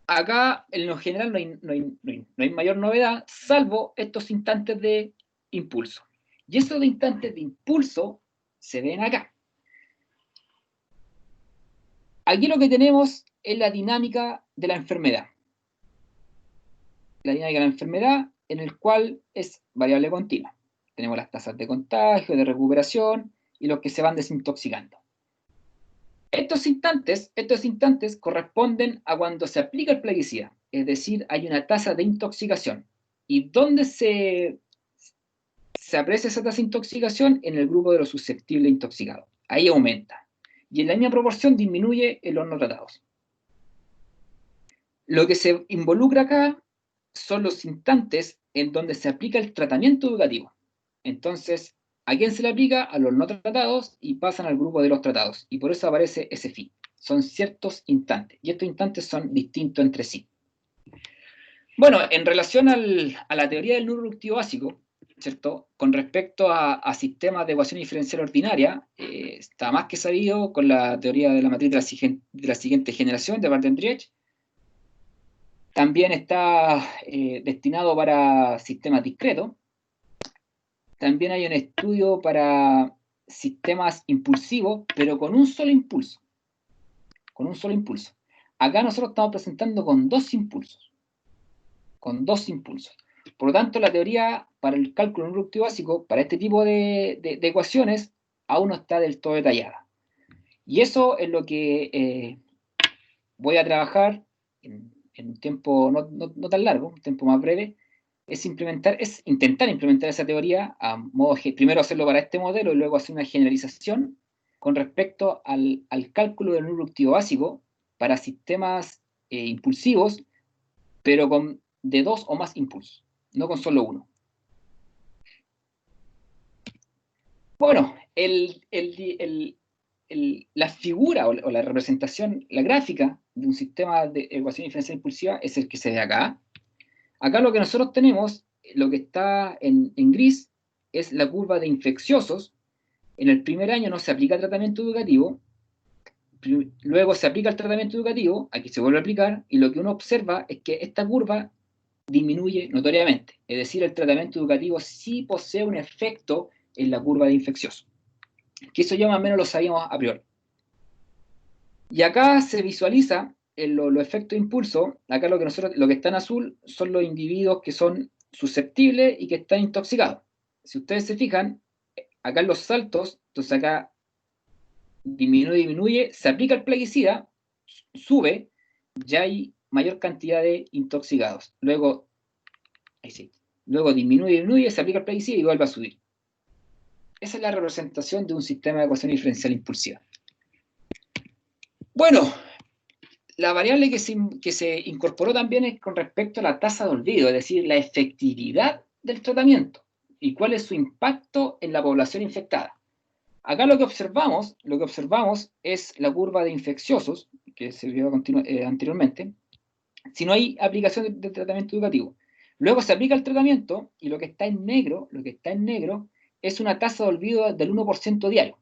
C: acá en lo general no hay mayor novedad, salvo estos instantes de impulso. Y esos de instantes de impulso se ven acá. Aquí lo que tenemos es la dinámica de la enfermedad. La dinámica de la enfermedad en el cual es variable continua. Tenemos las tasas de contagio, de recuperación y los que se van desintoxicando. Estos instantes corresponden a cuando se aplica el plaguicida, es decir, hay una tasa de intoxicación. ¿Y dónde se aprecia esa tasa de intoxicación? En el grupo de los susceptibles intoxicados. Ahí aumenta. Y en la misma proporción disminuye en los no tratados. Lo que se involucra acá son los instantes en donde se aplica el tratamiento educativo. Entonces, ¿a quién se le aplica? A los no tratados y pasan al grupo de los tratados. Y por eso aparece ese fin. Son ciertos instantes. Y estos instantes son distintos entre sí. Bueno, en relación a la teoría del núcleo reductivo básico, ¿cierto? Con respecto a sistemas de ecuación diferencial ordinaria, está más que sabido con la teoría de la matriz de la siguiente generación de Barden-Driech. También está destinado para sistemas discretos. También hay un estudio para sistemas impulsivos, pero con un solo impulso. Con un solo impulso. Acá nosotros estamos presentando con dos impulsos. Con dos impulsos. Por lo tanto, la teoría para el cálculo reductivo básico, para este tipo de ecuaciones, aún no está del todo detallada. Y eso es lo que voy a trabajar en un tiempo no tan largo, un tiempo más breve, es intentar implementar esa teoría a modo, primero hacerlo para este modelo y luego hacer una generalización con respecto al cálculo del núcleo reductivo básico para sistemas impulsivos, pero de dos o más impulsos, no con solo uno. Bueno, la figura o la representación, la gráfica de un sistema de ecuación diferencial impulsiva es el que se ve acá. Acá lo que nosotros tenemos, lo que está en gris, es la curva de infecciosos. En el primer año no se aplica tratamiento educativo, luego se aplica el tratamiento educativo, aquí se vuelve a aplicar, y lo que uno observa es que esta curva disminuye notoriamente. Es decir, el tratamiento educativo sí posee un efecto en la curva de infecciosos. Que eso ya más o menos lo sabíamos a priori. Y acá se visualiza los efectos de impulso. Acá lo que está en azul son los individuos que son susceptibles y que están intoxicados. Si ustedes se fijan, acá en los saltos, entonces acá disminuye, se aplica el plaguicida, sube, ya hay mayor cantidad de intoxicados. Luego, ahí sí, luego disminuye, se aplica el plaguicida y vuelve a subir. Esa es la representación de un sistema de ecuación diferencial impulsiva. Bueno, la variable que se incorporó también es con respecto a la tasa de olvido, es decir, la efectividad del tratamiento y cuál es su impacto en la población infectada. Acá lo que observamos es la curva de infecciosos, que se vio anteriormente, si no hay aplicación de tratamiento educativo. Luego se aplica el tratamiento y lo que está en negro es una tasa de olvido del 1% diario.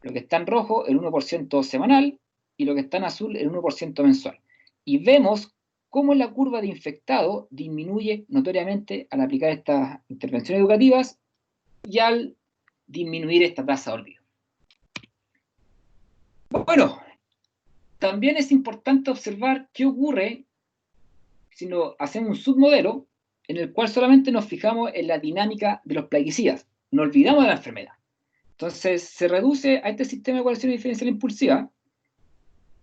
C: Lo que está en rojo, el 1% semanal, y lo que está en azul, el 1% mensual. Y vemos cómo la curva de infectado disminuye notoriamente al aplicar estas intervenciones educativas y al disminuir esta tasa de olvido. Bueno, también es importante observar qué ocurre si hacemos un submodelo en el cual solamente nos fijamos en la dinámica de los plaguicidas. No olvidamos de la enfermedad. Entonces, se reduce a este sistema de ecuación diferencial impulsiva,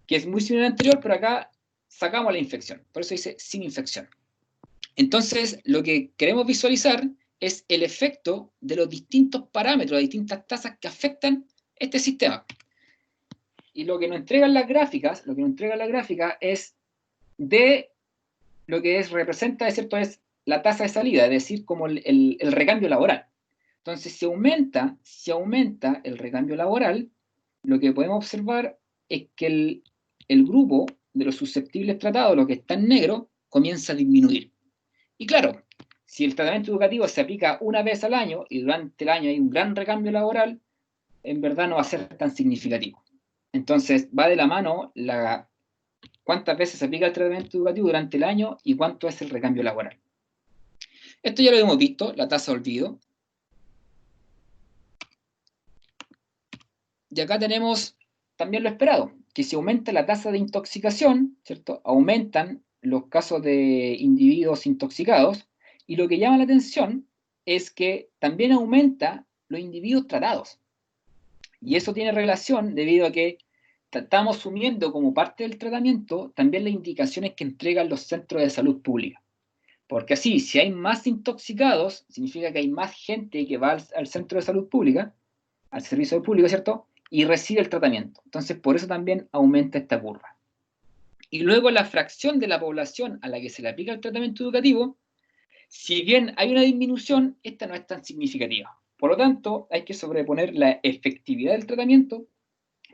C: que es muy similar al anterior, pero acá sacamos la infección. Por eso dice sin infección. Entonces, lo que queremos visualizar es el efecto de los distintos parámetros, de distintas tasas que afectan este sistema. Y lo que nos entregan las gráficas, es de lo que representa, es cierto, es la tasa de salida, es decir, como el recambio laboral. Entonces, si aumenta el recambio laboral, lo que podemos observar es que el grupo de los susceptibles tratados, lo que está en negro, comienza a disminuir. Y claro, si el tratamiento educativo se aplica una vez al año y durante el año hay un gran recambio laboral, en verdad no va a ser tan significativo. Entonces, va de la mano cuántas veces se aplica el tratamiento educativo durante el año y cuánto es el recambio laboral. Esto ya lo hemos visto, la tasa de olvido. Y acá tenemos también lo esperado, que si aumenta la tasa de intoxicación, ¿cierto? Aumentan los casos de individuos intoxicados, y lo que llama la atención es que también aumenta los individuos tratados. Y eso tiene relación debido a que estamos asumiendo como parte del tratamiento también las indicaciones que entregan los centros de salud pública. Porque así, si hay más intoxicados, significa que hay más gente que va al centro de salud pública, al servicio público, ¿cierto? Y recibe el tratamiento. Entonces, por eso también aumenta esta curva. Y luego la fracción de la población a la que se le aplica el tratamiento educativo, si bien hay una disminución, esta no es tan significativa. Por lo tanto, hay que sobreponer la efectividad del tratamiento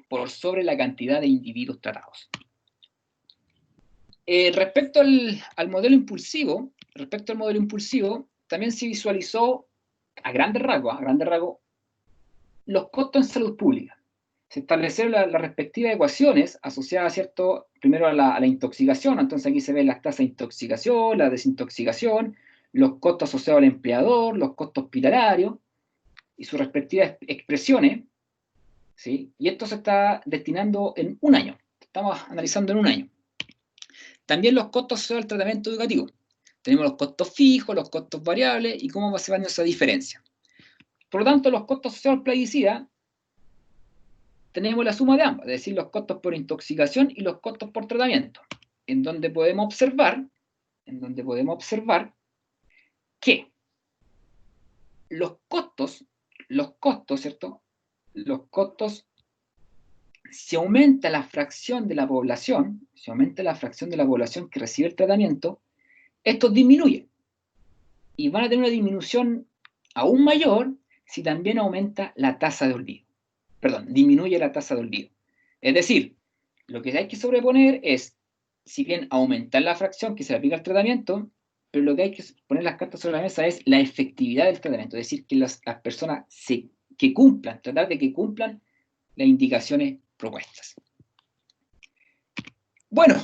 C: por sobre la cantidad de individuos tratados. Respecto al modelo impulsivo, también se visualizó a grandes rasgos, los costos en salud pública. Se establecieron las respectivas ecuaciones asociadas, ¿cierto? Primero a la intoxicación, entonces aquí se ven las tasas de intoxicación, la desintoxicación, los costos asociados al empleador, los costos hospitalarios y sus respectivas expresiones, ¿sí? Y esto se está destinando en un año, estamos analizando en un año. También los costos asociados al tratamiento educativo. Tenemos los costos fijos, los costos variables y cómo va a esa diferencia. Por lo tanto, los costos asociados al plaguicida, tenemos la suma de ambas, es decir, los costos por intoxicación y los costos por tratamiento, en donde podemos observar que los costos, ¿cierto? Los costos, si aumenta la fracción de la población, que recibe el tratamiento, estos disminuyen. Y van a tener una disminución aún mayor si también aumenta la tasa de olvido. Disminuye la tasa de olvido. Es decir, lo que hay que sobreponer es, si bien aumentar la fracción que se le aplica al tratamiento, pero lo que hay que poner las cartas sobre la mesa es la efectividad del tratamiento, es decir, que las personas tratar de que cumplan las indicaciones propuestas. Bueno,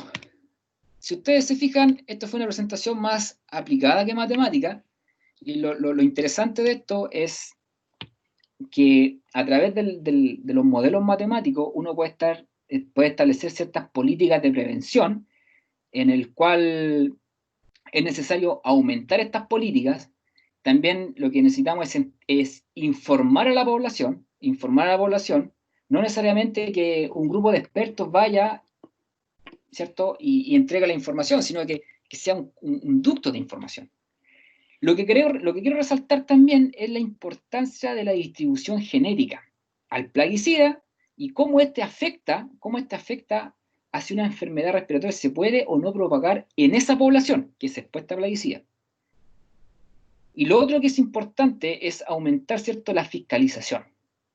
C: si ustedes se fijan, esto fue una presentación más aplicada que matemática, y lo interesante de esto es que a través de los modelos matemáticos uno puede establecer ciertas políticas de prevención en el cual es necesario aumentar estas políticas. También lo que necesitamos es informar a la población no necesariamente que un grupo de expertos vaya, ¿cierto? Y entregue la información, sino que sea un ducto de información. Lo que quiero resaltar también es la importancia de la distribución genética al plaguicida y cómo este afecta hacia una enfermedad respiratoria se puede o no propagar en esa población que es expuesta a plaguicida. Y lo otro que es importante es aumentar, ¿cierto?, la fiscalización,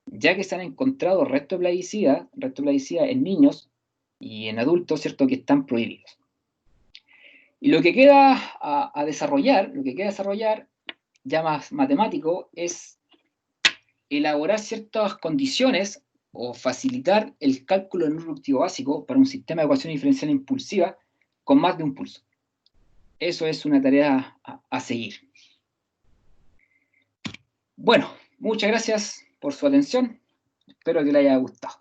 C: ya que se han encontrado restos de plaguicida en niños y en adultos, ¿cierto?, que están prohibidos. Y lo que queda a desarrollar, ya más matemático, es elaborar ciertas condiciones o facilitar el cálculo del número reproductivo básico para un sistema de ecuación diferencial impulsiva con más de un pulso. Eso es una tarea a seguir. Bueno, muchas gracias por su atención. Espero que le haya gustado.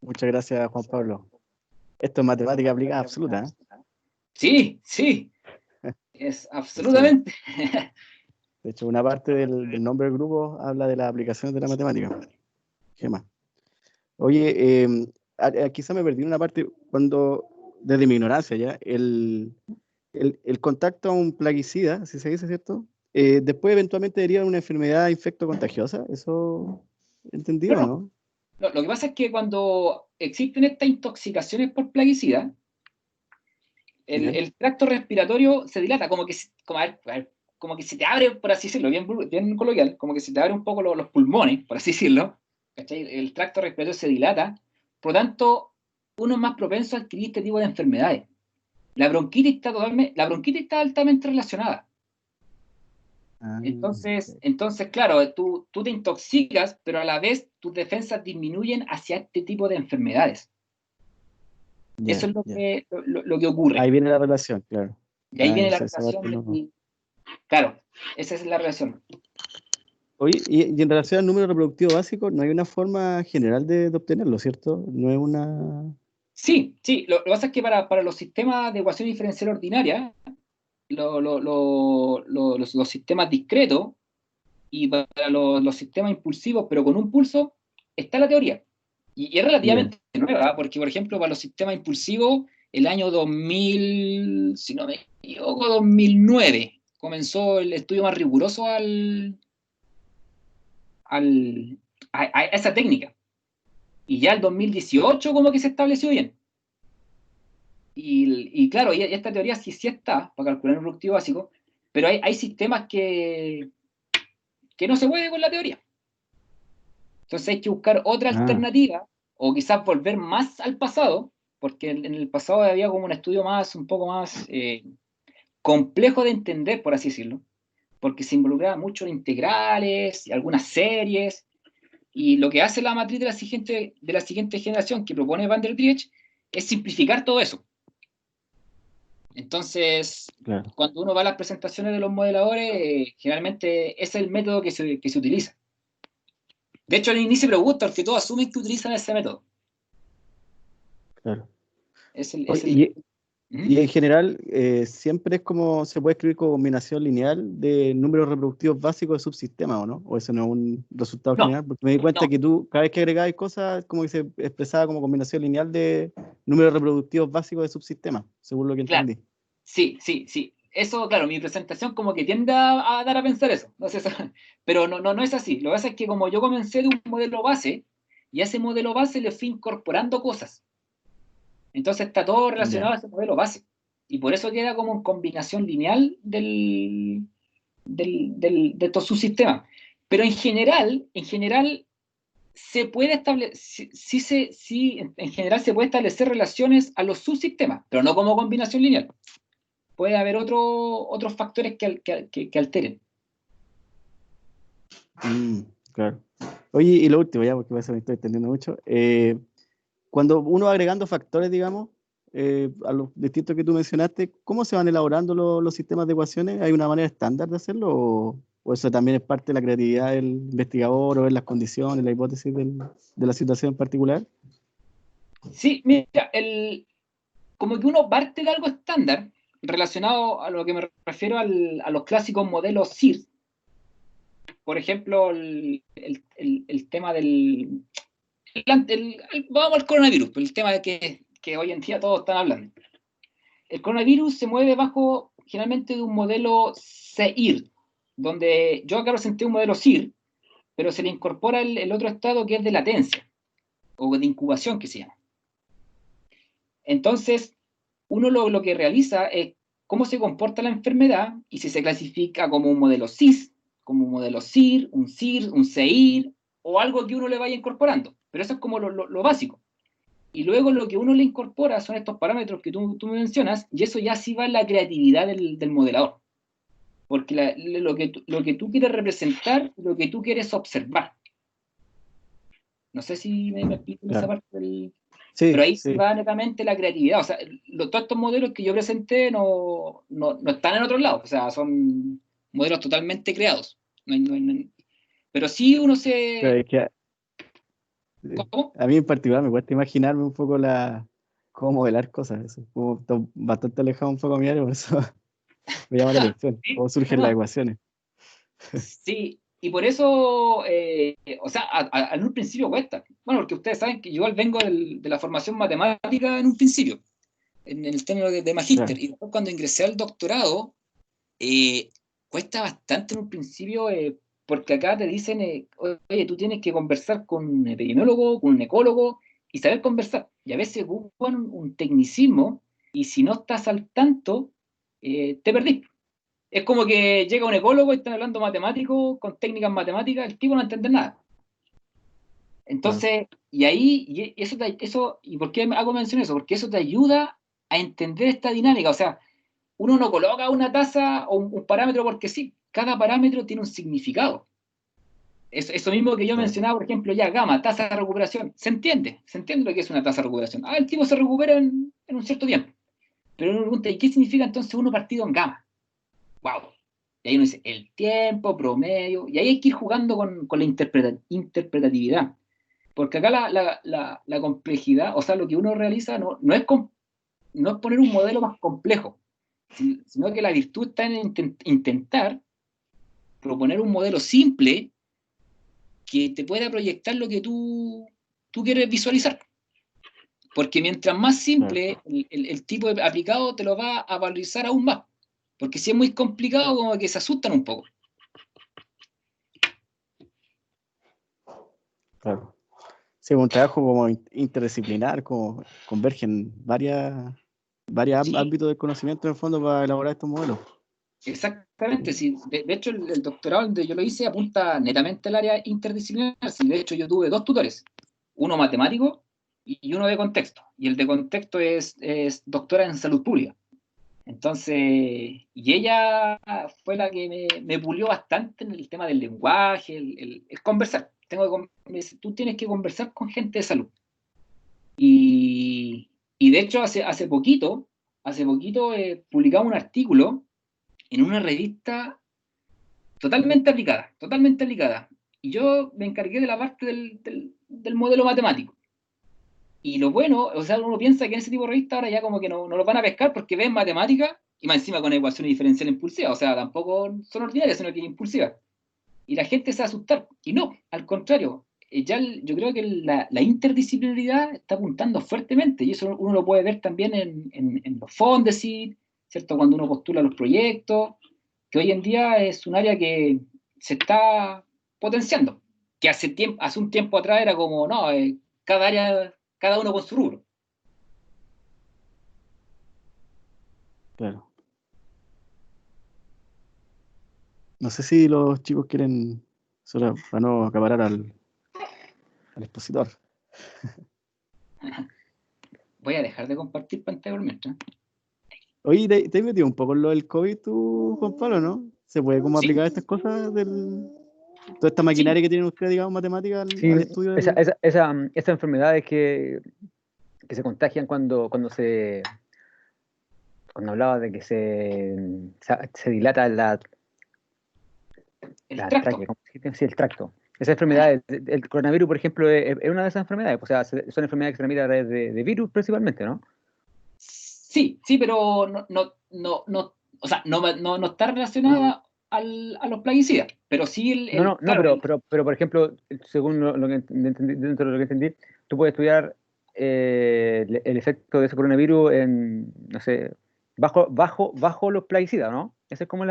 B: Muchas gracias, Juan Pablo. Esto es matemática aplicada absoluta, ¿eh?
C: Sí, sí. Es absolutamente.
B: De hecho, una parte del nombre del grupo habla de las aplicaciones de la matemática. Gema. Oye, quizá me perdí en una parte cuando, desde mi ignorancia ya, el contacto a un plaguicida, así se dice, ¿cierto? Después eventualmente deriva en una enfermedad infectocontagiosa. ¿Eso entendido o
C: Bueno,
B: no?
C: lo que pasa es que cuando existen estas intoxicaciones por plaguicida, el tracto respiratorio se dilata, como que se te abre, por así decirlo, bien coloquial, como que se te abre un poco los pulmones, por así decirlo, ¿cachai? El tracto respiratorio se dilata, por lo tanto, uno es más propenso a adquirir este tipo de enfermedades. La bronquitis está altamente relacionada. Entonces, claro, tú te intoxicas, pero a la vez tus defensas disminuyen hacia este tipo de enfermedades. Eso es lo que ocurre.
B: Ahí viene la relación, claro.
C: Y ahí viene la relación. Claro, esa es la relación.
B: Oye, y en relación al número reproductivo básico, no hay una forma general de obtenerlo, ¿cierto? No es una...
C: Sí. Lo que pasa es que para los sistemas de ecuación diferencial ordinaria, los sistemas discretos y para los sistemas impulsivos, pero con un pulso, está la teoría. Y es relativamente nueva, porque, por ejemplo, para los sistemas impulsivos, el año 2000, si no me equivoco, 2009, comenzó el estudio más riguroso a esa técnica. Y ya el 2018 como que se estableció bien. Y claro, y esta teoría sí está para calcular el reproductivo básico, pero hay sistemas que no se puede con la teoría. Entonces hay que buscar otra alternativa, o quizás volver más al pasado, porque en el pasado había como un estudio un poco más complejo de entender, por así decirlo, porque se involucraba mucho en integrales y algunas series, y lo que hace la matriz de la siguiente generación que propone Van der Driech es simplificar todo eso. Entonces, cuando uno va a las presentaciones de los modeladores, generalmente ese es el método que se utiliza. De hecho, ni se pregunta, porque todos asumen que utilizan ese método.
B: Claro.
C: ¿Mm?
B: Y en general, siempre es como se puede escribir como combinación lineal de números reproductivos básicos de subsistemas, ¿o no? ¿O eso no es un resultado general? Porque me di cuenta que tú, cada vez que agregabas cosas, como que se expresaba como combinación lineal de números reproductivos básicos de subsistemas, según lo que entendí.
C: Sí. Eso, claro, mi presentación como que tiende a dar a pensar eso. No sé, pero no es así. Lo que pasa es que como yo comencé de un modelo base, y a ese modelo base le fui incorporando cosas. Entonces está todo relacionado a ese modelo base. Y por eso queda como en combinación lineal de estos subsistemas. Pero en general se puede establecer, en general se puede establecer relaciones a los subsistemas, pero no como combinación lineal. Puede haber otros factores que alteren.
B: Claro. Oye, y lo último ya, porque me estoy extendiendo mucho. Cuando uno va agregando factores, digamos, a los distintos que tú mencionaste, ¿cómo se van elaborando los sistemas de ecuaciones? ¿Hay una manera estándar de hacerlo o eso también es parte de la creatividad del investigador o ver las condiciones, la hipótesis de la situación en particular?
C: Sí, mira, como que uno parte de algo estándar relacionado a lo que me refiero a los clásicos modelos SIR, por ejemplo, el tema del... vamos al coronavirus, el tema de que hoy en día todos están hablando. El coronavirus se mueve bajo generalmente de un modelo SEIR, donde yo acá presenté un modelo SIR, pero se le incorpora el otro estado que es de latencia, o de incubación que se llama. Entonces, uno lo que realiza es cómo se comporta la enfermedad y si se clasifica como un modelo CIS, como un modelo SIR, un SEIR, o algo que uno le vaya incorporando. Pero eso es como lo básico. Y luego lo que uno le incorpora son estos parámetros que tú me mencionas, y eso ya sí va en la creatividad del modelador. Porque lo que tú quieres representar, lo que tú quieres observar. No sé si me explico en esa parte del...
B: Sí,
C: Pero ahí sí
B: sí.
C: va netamente la creatividad. O sea, todos estos modelos que yo presenté no están en otros lados. O sea, son modelos totalmente creados. Pero sí uno
B: Pero
C: se...
B: es que
C: ¿Cómo?
B: a mí en particular me cuesta imaginarme un poco cómo modelar cosas. Eso. Como bastante alejado un poco a mi área, por eso me llama la atención.
C: Sí,
B: Cómo surgen las
C: no,
B: ecuaciones.
C: sí, y por eso, o sea, en un principio cuesta. Bueno, porque ustedes saben que yo igual vengo de la formación matemática en un principio, en el término de magíster,
B: Claro,
C: y después cuando ingresé al doctorado, cuesta bastante en un principio, porque acá te dicen, oye, tú tienes que conversar con un epidemiólogo, con un ecólogo, y saber conversar. Y a veces ocupan un tecnicismo, y si no estás al tanto, te perdís. Es como que llega un ecólogo y están hablando matemático, con técnicas matemáticas, el tipo no entiende nada.
B: claro.
C: Entonces, y ahí, ¿y por qué hago mención de eso? Porque eso te ayuda a entender esta dinámica. O sea, uno no coloca una tasa o un parámetro porque sí, cada parámetro tiene un significado. Eso mismo que yo
B: Claro.
C: mencionaba, por ejemplo, ya, gamma, tasa de recuperación. Se entiende lo que es una tasa de recuperación. Ah, el tipo se recupera en un cierto tiempo. Pero uno pregunta, ¿y qué significa entonces uno partido en gamma? ¡Wow! Y ahí uno dice, el tiempo, promedio, y ahí hay que ir jugando con la interpretatividad. Porque acá la complejidad, o sea, lo que uno realiza no es poner un modelo más complejo, sino que la virtud está en intentar proponer un modelo simple que te pueda proyectar lo que tú quieres visualizar. Porque mientras más
B: Claro.
C: simple el tipo de aplicado te lo va a valorizar aún más. Porque si es muy complicado, como que se asustan un poco.
B: Claro. Sí, un trabajo como interdisciplinar, como convergen varios
C: Sí,
B: ámbitos del conocimiento en el fondo para elaborar estos modelos.
C: exactamente. Sí. De hecho, el doctorado donde yo lo hice apunta netamente al área interdisciplinar. Sí, de hecho, yo tuve dos tutores, uno matemático y uno de contexto. Y el de contexto es doctora en salud pública. Entonces, y ella fue la que me pulió bastante en el tema del lenguaje, el conversar. Me dice, tú tienes que conversar con gente de salud. Y de hecho, hace poquito publicamos un artículo en una revista totalmente aplicada, totalmente aplicada. Y yo me encargué de la parte del modelo matemático. Y lo bueno, o sea, uno piensa que en ese tipo de revistas ahora ya como que no lo van a pescar porque ven matemática y más encima con ecuaciones diferenciales impulsivas. O sea, tampoco son ordinarias, sino que impulsivas. Y la gente se va a asustar. Y no, al contrario. Yo creo que la interdisciplinaridad está apuntando fuertemente y eso uno lo puede ver también en los Fondesit, ¿cierto? Cuando uno postula los proyectos, que hoy en día es un área que se está potenciando, que hace un tiempo atrás era como, no, cada área, cada uno con su rubro.
B: Claro. No sé si los chicos quieren, solo para no acaparar al expositor.
C: Voy a dejar de compartir pantalla por mientras.
B: Oye, ¿te has metido un poco en lo del COVID tú, Juan Pablo, no? ¿Se puede como
C: Sí,
B: aplicar estas cosas toda esta
C: sí,
B: maquinaria que tienen ustedes, digamos, matemática
A: Sí,
B: al estudio
A: esas enfermedades que se contagian cuando hablaba de que se dilata
C: el
A: la
C: tracto.
A: tráquea, ¿cómo se dice? Sí, el tracto. Esas enfermedades, el coronavirus, por ejemplo, es una de esas enfermedades. O sea, son enfermedades que se transmiten a través de virus principalmente, ¿no?
C: Sí, sí, pero o sea, no está relacionada, a los plaguicidas. Pero sí, claro,
A: pero por ejemplo, según lo que entendí, dentro de lo que entendí, tú puedes estudiar el efecto de ese coronavirus en, no sé, bajo los plaguicidas, ¿no? Esa es como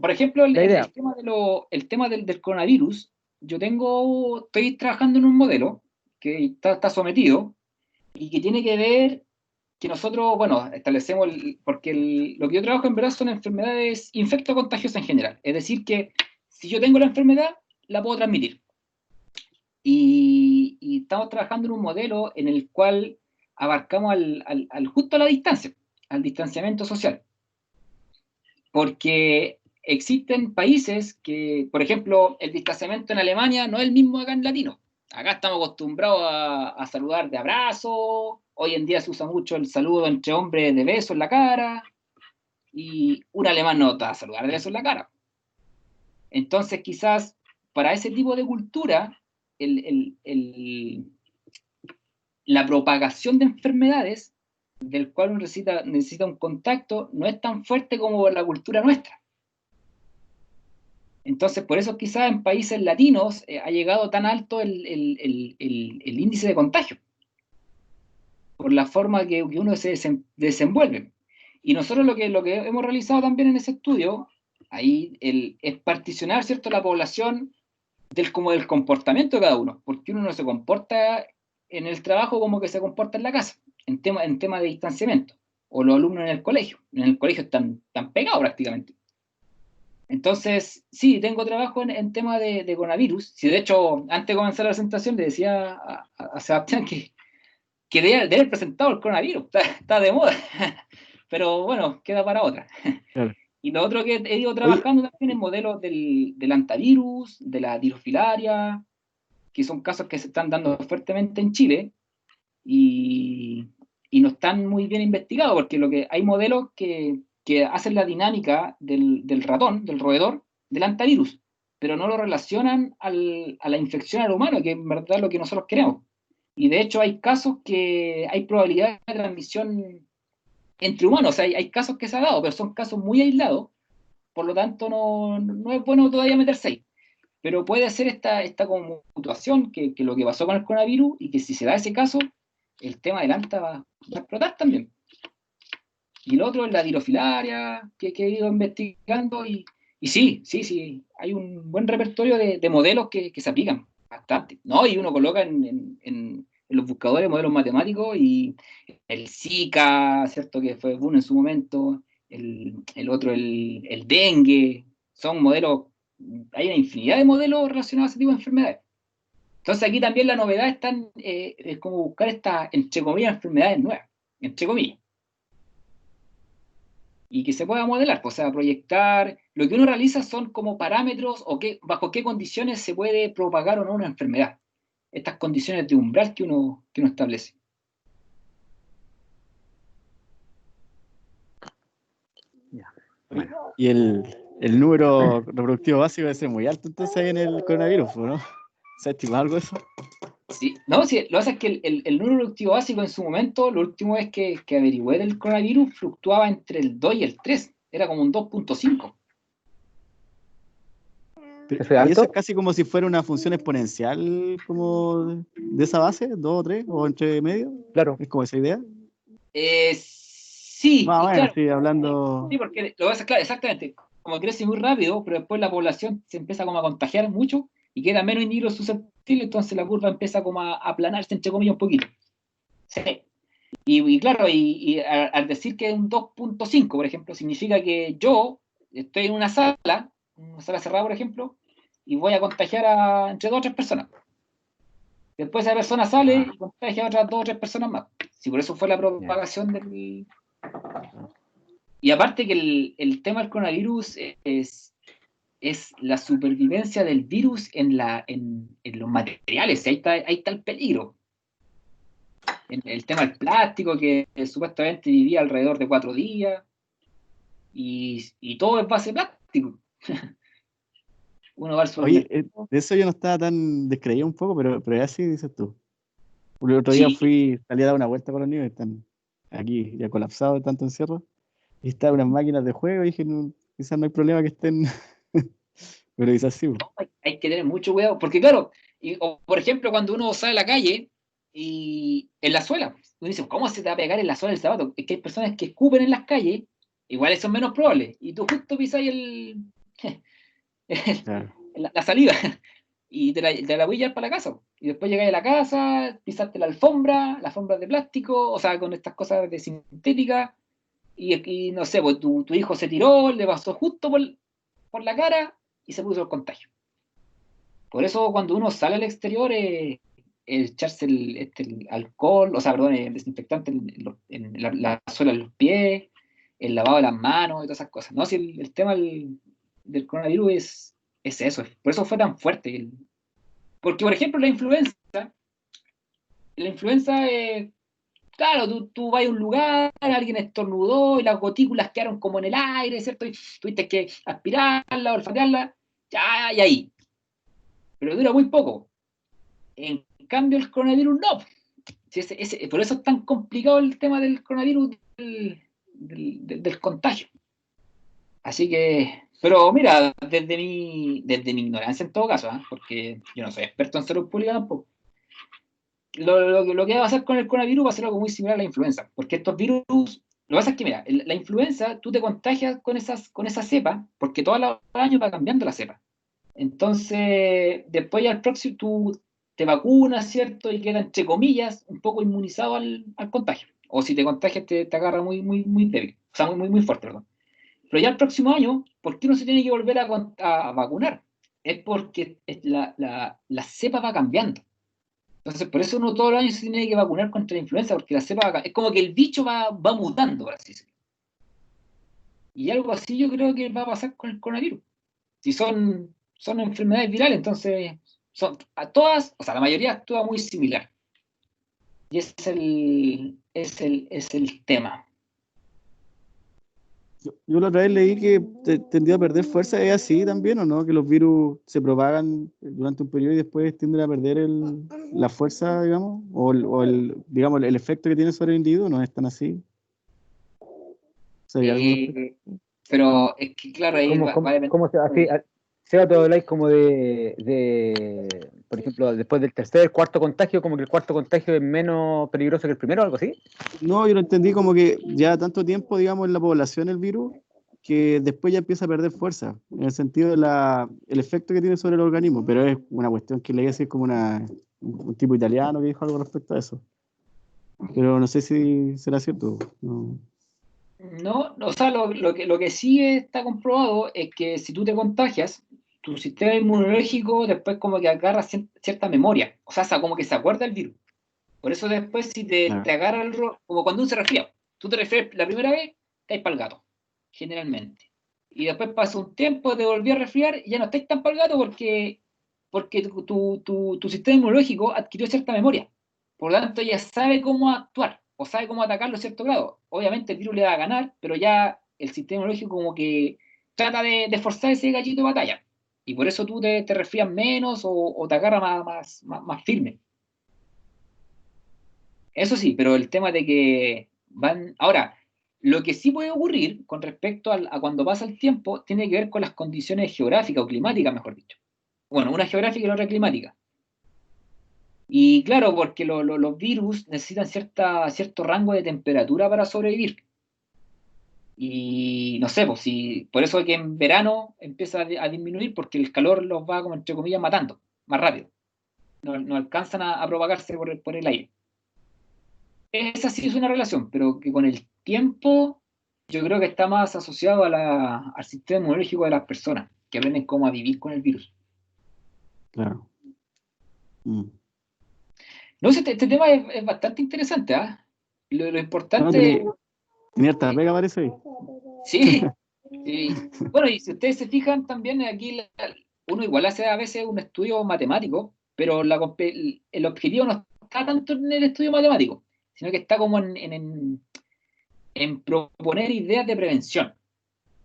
C: por ejemplo,
A: la idea.
C: el tema del coronavirus, estoy trabajando en un modelo que está sometido y que tiene que ver que nosotros, bueno, establecemos, porque lo que yo trabajo en verdad son enfermedades infectocontagiosas en general. Es decir, que si yo tengo la enfermedad, la puedo transmitir. Y estamos trabajando en un modelo en el cual abarcamos justo a la distancia, al distanciamiento social. Porque existen países que, por ejemplo, el distanciamiento en Alemania no es el mismo acá en latino. Acá estamos acostumbrados a saludar de abrazo, hoy en día se usa mucho el saludo entre hombres de beso en la cara, y un alemán no te va a saludar de beso en la cara. Entonces, quizás para ese tipo de cultura, la propagación de enfermedades, del cual uno necesita un contacto, no es tan fuerte como la cultura nuestra. Entonces, por eso quizás en países latinos ha llegado tan alto el índice de contagio, por la forma que uno se desenvuelve. Y nosotros lo que hemos realizado también en ese estudio, ahí es particionar, ¿cierto?, la población como del comportamiento de cada uno, porque uno no se comporta en el trabajo como que se comporta en la casa, en tema de distanciamiento, o los alumnos en el colegio. En el colegio están pegados prácticamente. Entonces, sí, tengo trabajo en tema de coronavirus. Sí, de hecho, antes de comenzar la presentación le decía a Sebastián que debe haber presentado el coronavirus, está de moda, pero bueno, queda para otra.
B: Claro.
C: Y lo otro que he ido
B: Oye,
C: trabajando también en modelos del antivirus, de la tirofilaria, que son casos que se están dando fuertemente en Chile y no están muy bien investigados, porque hay modelos que hacen la dinámica del ratón, del roedor, del antivirus, pero no lo relacionan a la infección al humano, que en verdad es lo que nosotros queremos. Y de hecho hay casos que hay probabilidad de transmisión entre humanos, o sea, hay casos que se ha dado, pero son casos muy aislados, por lo tanto no es bueno todavía meterse ahí. Pero puede ser esta conmutación que lo que pasó con el coronavirus, y que si se da ese caso, el tema del ANTA va a explotar también. Y lo otro es la tirofilaria, que he ido investigando, y sí, hay un buen repertorio de modelos que se aplican bastante, ¿no? Y uno coloca en los buscadores modelos matemáticos, y el Zika, ¿cierto?, que fue bueno en su momento, el otro, el dengue, son modelos, hay una infinidad de modelos relacionados a ese tipo de enfermedades. Entonces aquí también la novedad es como buscar estas, entre comillas, enfermedades nuevas, entre comillas, y que se pueda modelar, o sea, proyectar. Lo que uno realiza son como parámetros, o bajo qué condiciones se puede propagar o no una enfermedad. Estas condiciones de umbral que uno establece.
B: Bueno. Y el número reproductivo básico debe ser muy alto entonces ahí en el coronavirus, ¿no? ¿Se ha estimado algo de eso?
C: Sí, no, sí, lo que pasa es que el número reproductivo básico en su momento, lo último es que averigüé del coronavirus, fluctuaba entre el 2 y el 3, era como un 2.5.
B: ¿Y
A: ¿Eso es alto?
B: eso es casi como si fuera una función exponencial como de esa base, 2 o 3, o entre medio?
A: Claro.
B: ¿Es como esa idea?
C: Sí,
B: Más o
C: y
B: menos,
C: claro,
B: sí, hablando...
C: sí, porque lo ves, claro, exactamente, como crece muy rápido, pero después la población se empieza como a contagiar mucho y queda menos individuos susceptibles, entonces la curva empieza como a aplanarse, entre comillas, un poquito. Sí. Y claro, al decir que es un 2.5, por ejemplo, significa que yo estoy en una sala cerrada, por ejemplo, y voy a contagiar entre 2 o 3 personas. Después esa persona sale y contagia a otras 2 o 3 personas más. Si por eso fue la propagación del... Y aparte que el tema del coronavirus es la supervivencia del virus en los materiales. Ahí está el peligro. El tema del plástico, que supuestamente vivía alrededor de 4 días, y todo es base de plástico. Uno va al
B: Oye,
C: supermercado.
B: de eso yo no estaba tan descreído un poco, pero es así, dices tú. El otro día
C: Sí,
B: salí a dar una vuelta con los niños, están aquí ya colapsados de tanto encierro. Y están unas máquinas de juego, y dije, quizás no hay problema que estén, pero quizás sí.
C: Hay que tener mucho cuidado, porque claro, o por ejemplo, cuando uno sale a la calle y en la suela, uno dice, ¿cómo se te va a pegar en la suela del zapato? Es que hay personas que escupen en las calles, igual eso es menos probable, y tú justo pisas
B: Claro.
C: la saliva, y te la voy a llevar para la casa, y después llegas a la casa, pisaste la alfombra de plástico, o sea, con estas cosas de sintética, y no sé, pues tu hijo se tiró, le pasó justo por la cara, y se puso el contagio. Por eso cuando uno sale al exterior, echarse el alcohol, o sea, perdón, el desinfectante en la suela de los pies, el lavado de las manos y todas esas cosas. No, si el tema del coronavirus es eso, por eso fue tan fuerte. Porque, por ejemplo, la influenza claro, tú vas a un lugar, alguien estornudó y las gotículas quedaron como en el aire, ¿cierto? Y tuviste que aspirarla, olfatearla, ya, y ahí. Pero dura muy poco. En cambio, el coronavirus no. Sí, por eso es tan complicado el tema del coronavirus, del contagio. Así que, pero mira, desde mi ignorancia en todo caso, porque yo no soy experto en salud pública tampoco, lo que va a pasar con el coronavirus va a ser algo muy similar a la influenza, porque estos virus, lo que pasa es que, mira, la influenza, tú te contagias con esa cepa, porque todos los años va cambiando la cepa. Entonces, después ya al próximo tú te vacunas, ¿cierto? Y queda, entre comillas, un poco inmunizado al contagio. O si te contagias, te agarra muy, muy, muy débil. O sea, muy, muy, muy fuerte, perdón. Pero ya el próximo año, ¿por qué no se tiene que volver a vacunar? Es porque la cepa va cambiando. Entonces, por eso uno todos los años se tiene que vacunar contra la influenza, porque la cepa es como que el bicho va mutando, por así decirlo. Y algo así yo creo que va a pasar con el coronavirus. Si son enfermedades virales, entonces a todas, o sea, la mayoría actúa muy similar. Y es el tema.
B: Yo la otra vez leí que tendía a perder fuerza. ¿Es así también o no? Que los virus se propagan durante un periodo y después tienden a perder la fuerza, digamos, digamos, el efecto que tiene sobre el individuo. ¿No es tan así? ¿Sabía algo al respecto?
C: Pero es que, claro, ahí
A: ¿Cómo,
C: va a
A: cómo,
C: depender.
A: cómo se así? Seba, tú habláis como por ejemplo, después del tercer, cuarto contagio, como que el cuarto contagio es menos peligroso que el primero, algo así.
B: No, yo lo entendí como que ya tanto tiempo, digamos, en la población el virus, que después ya empieza a perder fuerza, en el sentido de el efecto que tiene sobre el organismo, pero es una cuestión que leí así como un tipo italiano que dijo algo respecto a eso. Pero no sé si será cierto. No.
C: No, o sea, lo que sí está comprobado es que si tú te contagias, tu sistema inmunológico después como que agarra cierta memoria. O sea, como que se acuerda el virus. Por eso después si te
B: Claro.
C: agarra como cuando uno se resfría, tú te resfrías la primera vez, caes para el gato, generalmente. Y después pasa un tiempo, te volví a resfriar y ya no estáis tan para el gato porque tu sistema inmunológico adquirió cierta memoria. Por lo tanto, ya sabe cómo actuar o sabe cómo atacarlo a cierto grado. Obviamente el virus le va a ganar, pero ya el sistema inmunológico como que trata de forzar ese gallito de batalla. Y por eso tú te resfrías menos o te agarra más firme. Eso sí, pero el tema de que van. Ahora, lo que sí puede ocurrir con respecto a cuando pasa el tiempo tiene que ver con las condiciones geográficas o climáticas, mejor dicho. Bueno, una geográfica y la otra climática. Y claro, porque los virus necesitan cierto rango de temperatura para sobrevivir. Y no sé, pues si por eso es que en verano empieza a disminuir porque el calor los va, como entre comillas, matando más rápido. No alcanzan a propagarse por el aire. Esa sí es una relación, pero que con el tiempo yo creo que está más asociado al sistema inmunológico de las personas, que aprenden cómo a vivir con el virus.
B: Claro. Mm.
C: No sé, este tema es bastante interesante, ¿ah? Lo
B: No,
C: importante,
B: tenía harta pega, parece ahí.
C: sí, sí. Bueno, y si ustedes se fijan también aquí, uno igual hace a veces un estudio matemático, pero el objetivo no está tanto en el estudio matemático, sino que está como en proponer ideas de prevención.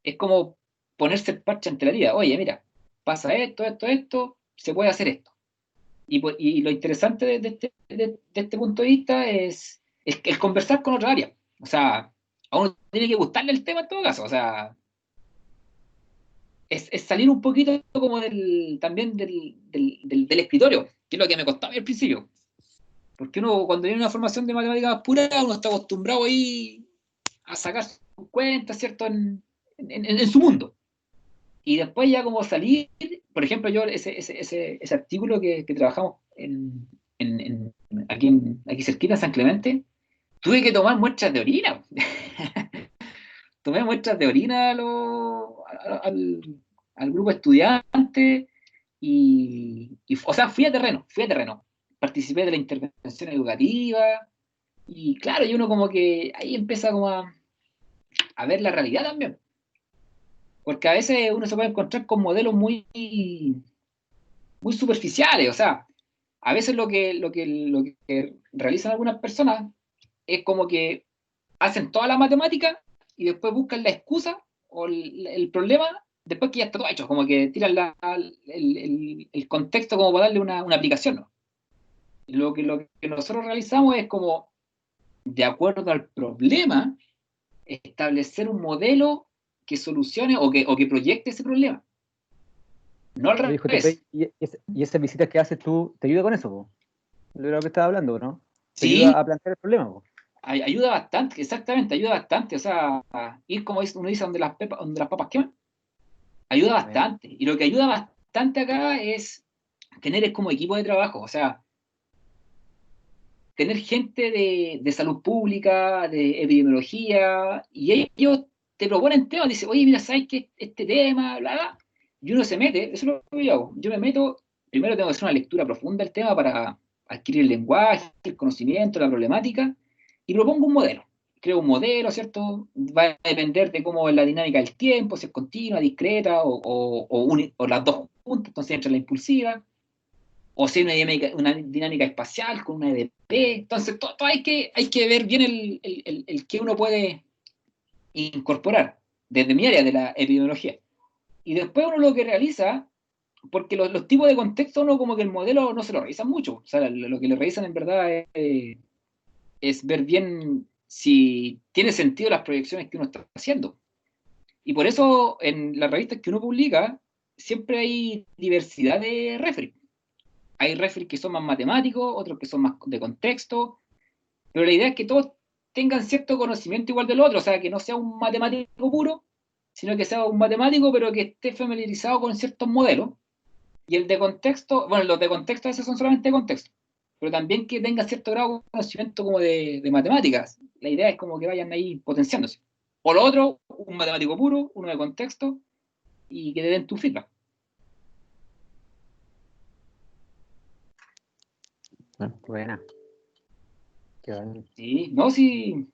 C: Es como ponerse el parche ante la herida. Oye, mira, pasa esto, se puede hacer esto. Y lo interesante de este punto de vista es conversar con otra área. O sea, a uno tiene que gustarle el tema en todo caso, o sea, es salir un poquito como también del escritorio, que es lo que me costaba al principio. Porque uno, cuando tiene una formación de matemáticas pura, uno está acostumbrado ahí a sacar sus cuentas, ¿cierto? En su mundo. Y después ya como salir, por ejemplo, yo ese artículo que trabajamos aquí cerquita, en San Clemente, tuve que tomar muestras de orina. Tomé muestras de orina al grupo estudiante o sea, fui a terreno. Participé de la intervención educativa y claro, y uno como que ahí empieza como a ver la realidad también. Porque a veces uno se puede encontrar con modelos muy superficiales, o sea, a veces lo que realizan algunas personas es como que hacen toda la matemática y después buscan la excusa o el problema después que ya está todo hecho, como que tiran el contexto como para darle una aplicación, ¿no? Lo que nosotros realizamos es como, de acuerdo al problema, establecer un modelo que solucione o que proyecte ese problema. No al
A: Oye,
C: revés.
A: JP, y esas visitas que haces tú, ¿te ayuda con eso, po? De lo que estás hablando, ¿no? Te ayuda
C: Sí,
A: a plantear el problema, po.
C: ayuda bastante, exactamente, ayuda bastante. O sea, ir como uno dice donde las papas queman, ayuda
A: Bueno,
C: bastante. Y lo que ayuda bastante acá es tener como equipo de trabajo, o sea, tener gente de salud pública, de epidemiología, y ellos te proponen temas, dicen, oye, mira, ¿sabes qué? Este tema, bla, bla, y uno se mete, eso es lo que yo hago. Yo me meto, primero tengo que hacer una lectura profunda del tema para adquirir el lenguaje, el conocimiento, la problemática, y propongo un modelo. Creo un modelo, ¿cierto? Va a depender de cómo es la dinámica del tiempo, si es continua, discreta, o las dos juntas, entonces entra la impulsiva, o si hay una dinámica espacial con una EDP. Entonces, todo hay que ver bien el que uno puede incorporar desde mi área de la epidemiología. Y después uno lo que realiza, porque los tipos de contexto uno como que el modelo no se lo revisan mucho. O sea, lo que le revisan en verdad es ver bien si tiene sentido las proyecciones que uno está haciendo. Y por eso en las revistas que uno publica siempre hay diversidad de referees. Hay referees que son más matemáticos, otros que son más de contexto, pero la idea es que todos tengan cierto conocimiento igual del otro, o sea, que no sea un matemático puro, sino que sea un matemático, pero que esté familiarizado con ciertos modelos. Y el de contexto, bueno, los de contexto a veces son solamente de contexto, pero también que tenga cierto grado de conocimiento como de matemáticas. La idea es como que vayan ahí potenciándose. O lo otro, un matemático puro, uno de contexto, y que te den tu feedback.
A: buena. Qué bueno.
C: Sí, no, sí.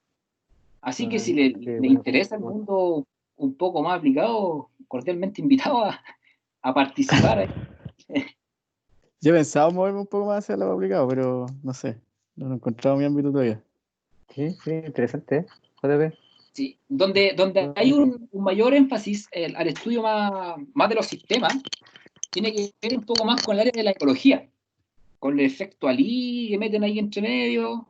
C: Así que si
A: Qué
C: le
A: bueno.
C: interesa el mundo un poco más aplicado, cordialmente invitado a participar ahí.
B: Yo he pensado moverme un poco más hacia lo aplicado, pero no sé. No he encontrado mi ámbito todavía.
A: Sí, sí, interesante, ¿eh? JP.
C: Sí, donde hay un mayor énfasis al estudio más de los sistemas, tiene que ver un poco más con el área de la ecología, con el efecto Ali que meten ahí entre medio,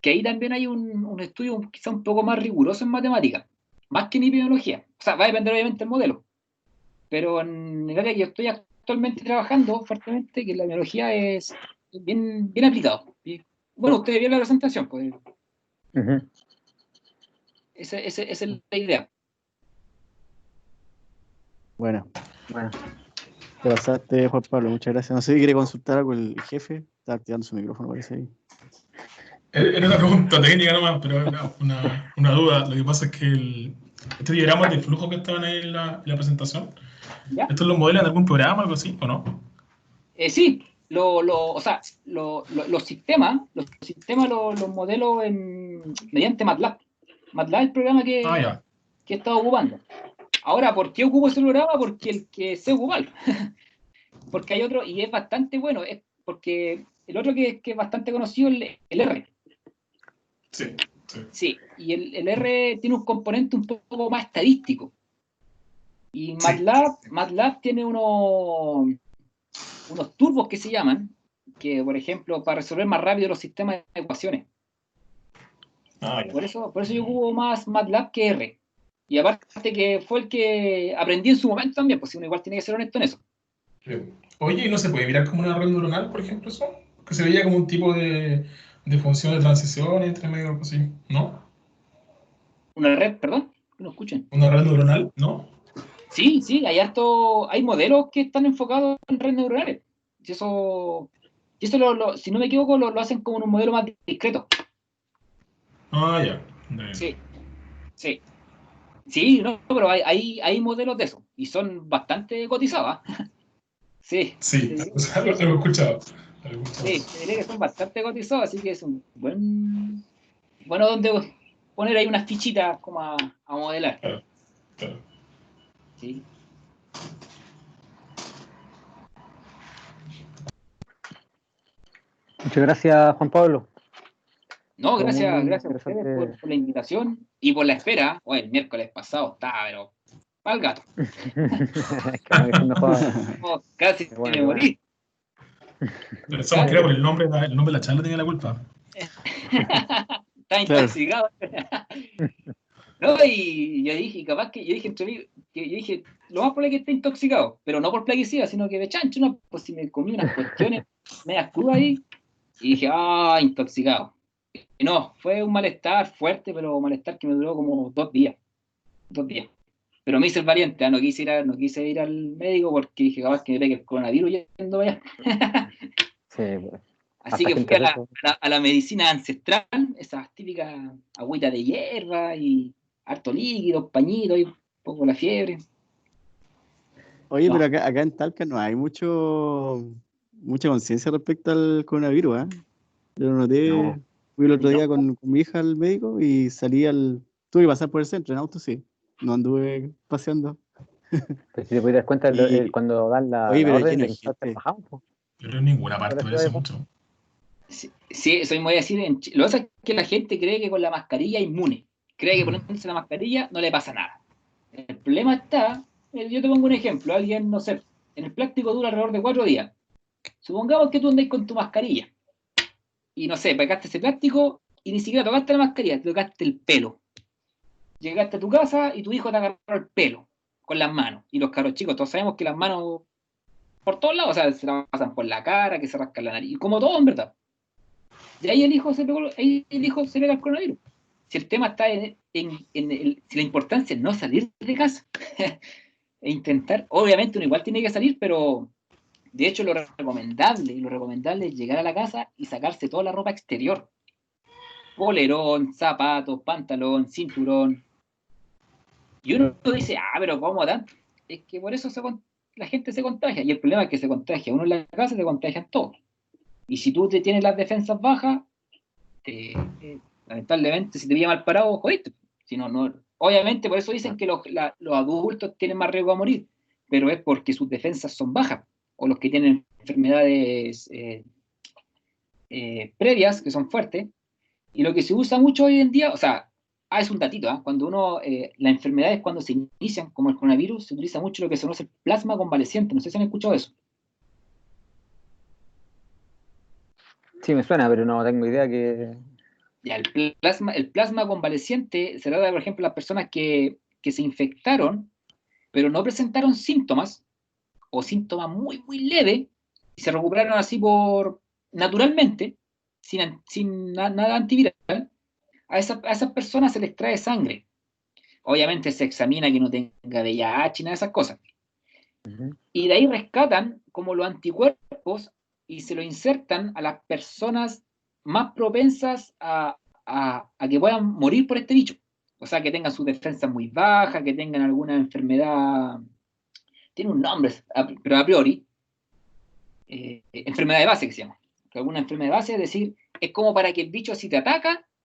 C: que ahí también hay un estudio quizá un poco más riguroso en matemáticas, más que en epidemiología. O sea, va a depender obviamente del modelo, pero en el área que yo estoy actualmente trabajando fuertemente, que la biología es bien, bien aplicado. Y, bueno, ustedes vieron la presentación, pues
A: Ujú.
C: esa es la idea.
B: Bueno,
A: Bueno,
B: te pasaste, Juan Pablo, muchas gracias. No sé si quiere consultar algo el jefe. Está activando su micrófono, parece ahí.
D: Era una pregunta técnica nomás, pero era una duda. Lo que pasa es que estos diagramas de flujo que estaban ahí en la presentación,
C: ¿Ya?
D: ¿estos los modelan en algún programa o algo así, o no?
C: Sí, o sea, los sistemas los modelo mediante MATLAB. MATLAB es el programa
D: Ah,
C: que
D: ya.
C: he estado ocupando. Ahora, ¿por qué ocupo ese programa? Porque el que sé ocupar. Porque hay otro, y es bastante bueno, es porque el otro que es bastante conocido es el R.
D: Sí, sí.
C: Sí, y el R tiene un componente un poco más estadístico. Y
D: Sí.
C: MATLAB tiene unos turbos que se llaman, que por ejemplo, para resolver más rápido los sistemas de ecuaciones.
D: Ah, ya.
C: Por eso yo ocupo más MATLAB que R. Y aparte que fue el que aprendí en su momento también, pues uno igual tiene que ser honesto en eso.
D: Sí. Oye, ¿y no se puede mirar como una red neuronal, por ejemplo, eso? Que se veía como un tipo de función de transición entre medio, algo así, ¿no?
C: Una red, perdón, que no escuchen.
D: Una red neuronal, ¿no?
C: Sí, hay modelos que están enfocados en redes neuronales. Y eso si no me equivoco, lo hacen como en un modelo más discreto.
D: Ah, ya. Ya.
C: Sí, sí. Sí, no, pero hay modelos de eso. Y son bastante cotizados. ¿Ah? Sí,
D: Sí,
C: te diré,
D: o sea, lo he escuchado. Lo he
C: sí,
D: escuchado.
C: te diré que son bastante cotizados, así que es un bueno donde poner ahí unas fichitas como a modelar.
D: Claro, claro.
C: Sí.
A: Muchas gracias, Juan Pablo.
C: No,
A: Fue muy, muy
C: gracias a ustedes
A: interesante.
C: por la invitación y por la espera. Oye, el miércoles pasado estaba, pero pa'l gato.
A: Es que no hay mejor.
C: Oh, casi
A: Qué bueno,
C: me
A: qué bueno.
C: morí.
D: Pensamos que era
C: Casi.
D: por el nombre de la charla tenía la culpa.
C: Estaba
B: Claro.
C: intoxicado. No, y yo dije, capaz que yo dije entre mí, que yo dije, lo más probable es que esté intoxicado, pero no por plaguicida, sino que de chancho, no, pues si me comí unas cuestiones medias crudas ahí, y dije, intoxicado. Y no, fue un malestar fuerte, pero un malestar que me duró como 2 días. 2 días. Pero me hice el valiente, no quise ir al médico porque dije, capaz que me pegue el coronavirus yendo allá.
A: Sí, pues,
C: Así
A: harta
C: que
A: gente
C: fui a
A: hace eso.
C: a la medicina ancestral, esas típicas agüitas de hierba y harto líquido, pañito y un poco la fiebre.
B: Oye, pero
C: No,
B: acá en Talca no hay mucha conciencia respecto al coronavirus, ¿ah? Yo lo noté,
A: No.
B: fui el otro
C: no,
B: día con mi hija al médico y tuve que pasar por el centro en auto, sí, no anduve paseando.
A: Pero si te puedes dar cuenta,
B: Y,
A: cuando dan
B: oye,
A: la
B: pero
A: orden
B: lleno
A: de
B: de
A: que está
B: gente.
A: bajado, pues,
D: Yo creo en ninguna
A: toda la
D: parte
A: ciudad de
D: parece
A: Puerto.
D: mucho.
C: sí, eso mismo voy a decir. Lo que pasa es que la gente cree que con la mascarilla es inmune. Cree que poniéndose la mascarilla no le pasa nada. El problema está, yo te pongo un ejemplo, alguien, no sé, en el plástico dura alrededor de 4 días. Supongamos que tú andáis con tu mascarilla y no sé, pegaste ese plástico y ni siquiera tocaste la mascarilla, te tocaste el pelo. Llegaste a tu casa y tu hijo te agarró el pelo con las manos. Y los caros chicos, todos sabemos que las manos por todos lados, o sea, se la pasan por la cara, que se rascan la nariz, como todo en verdad. Y ahí el hijo se pega el coronavirus. Si el tema está si la importancia es no salir de casa e intentar, obviamente uno igual tiene que salir, pero de hecho lo recomendable es llegar a la casa y sacarse toda la ropa exterior. Polerón, zapatos, pantalón, cinturón. Y uno dice, pero ¿cómo tanto? Es que por eso la gente se contagia. Y el problema es que se contagia uno en la casa, se contagian todos. Y si tú te tienes las defensas bajas, lamentablemente, si te pilla mal parado, jodiste. Si no, no, obviamente, por eso dicen que los adultos tienen más riesgo a morir, pero es porque sus defensas son bajas, o los que tienen enfermedades previas, que son fuertes. Y lo que se usa mucho hoy en día, o sea, es un datito, cuando las enfermedades cuando se inician, como el coronavirus, se utiliza mucho lo que se conoce el plasma convaleciente. No sé si han escuchado eso.
A: Sí, me suena, pero no tengo idea que.
C: Ya, el plasma convaleciente se trata de, por ejemplo, las personas que se infectaron, pero no presentaron síntomas, o síntomas muy, muy leves, y se recuperaron así naturalmente, sin nada antiviral. A esas personas se les trae sangre. Obviamente se examina que no tenga VIH y nada de esas cosas.
A: Ujú.
C: Y de ahí rescatan como los anticuerpos y se lo insertan a las personas más propensas a que puedan morir por este bicho. O sea, que tengan sus defensas muy bajas, que tengan alguna enfermedad, tiene un nombre, pero a priori, enfermedad de base que se llama. Alguna enfermedad de base, es decir, es como para que el bicho si te ataca,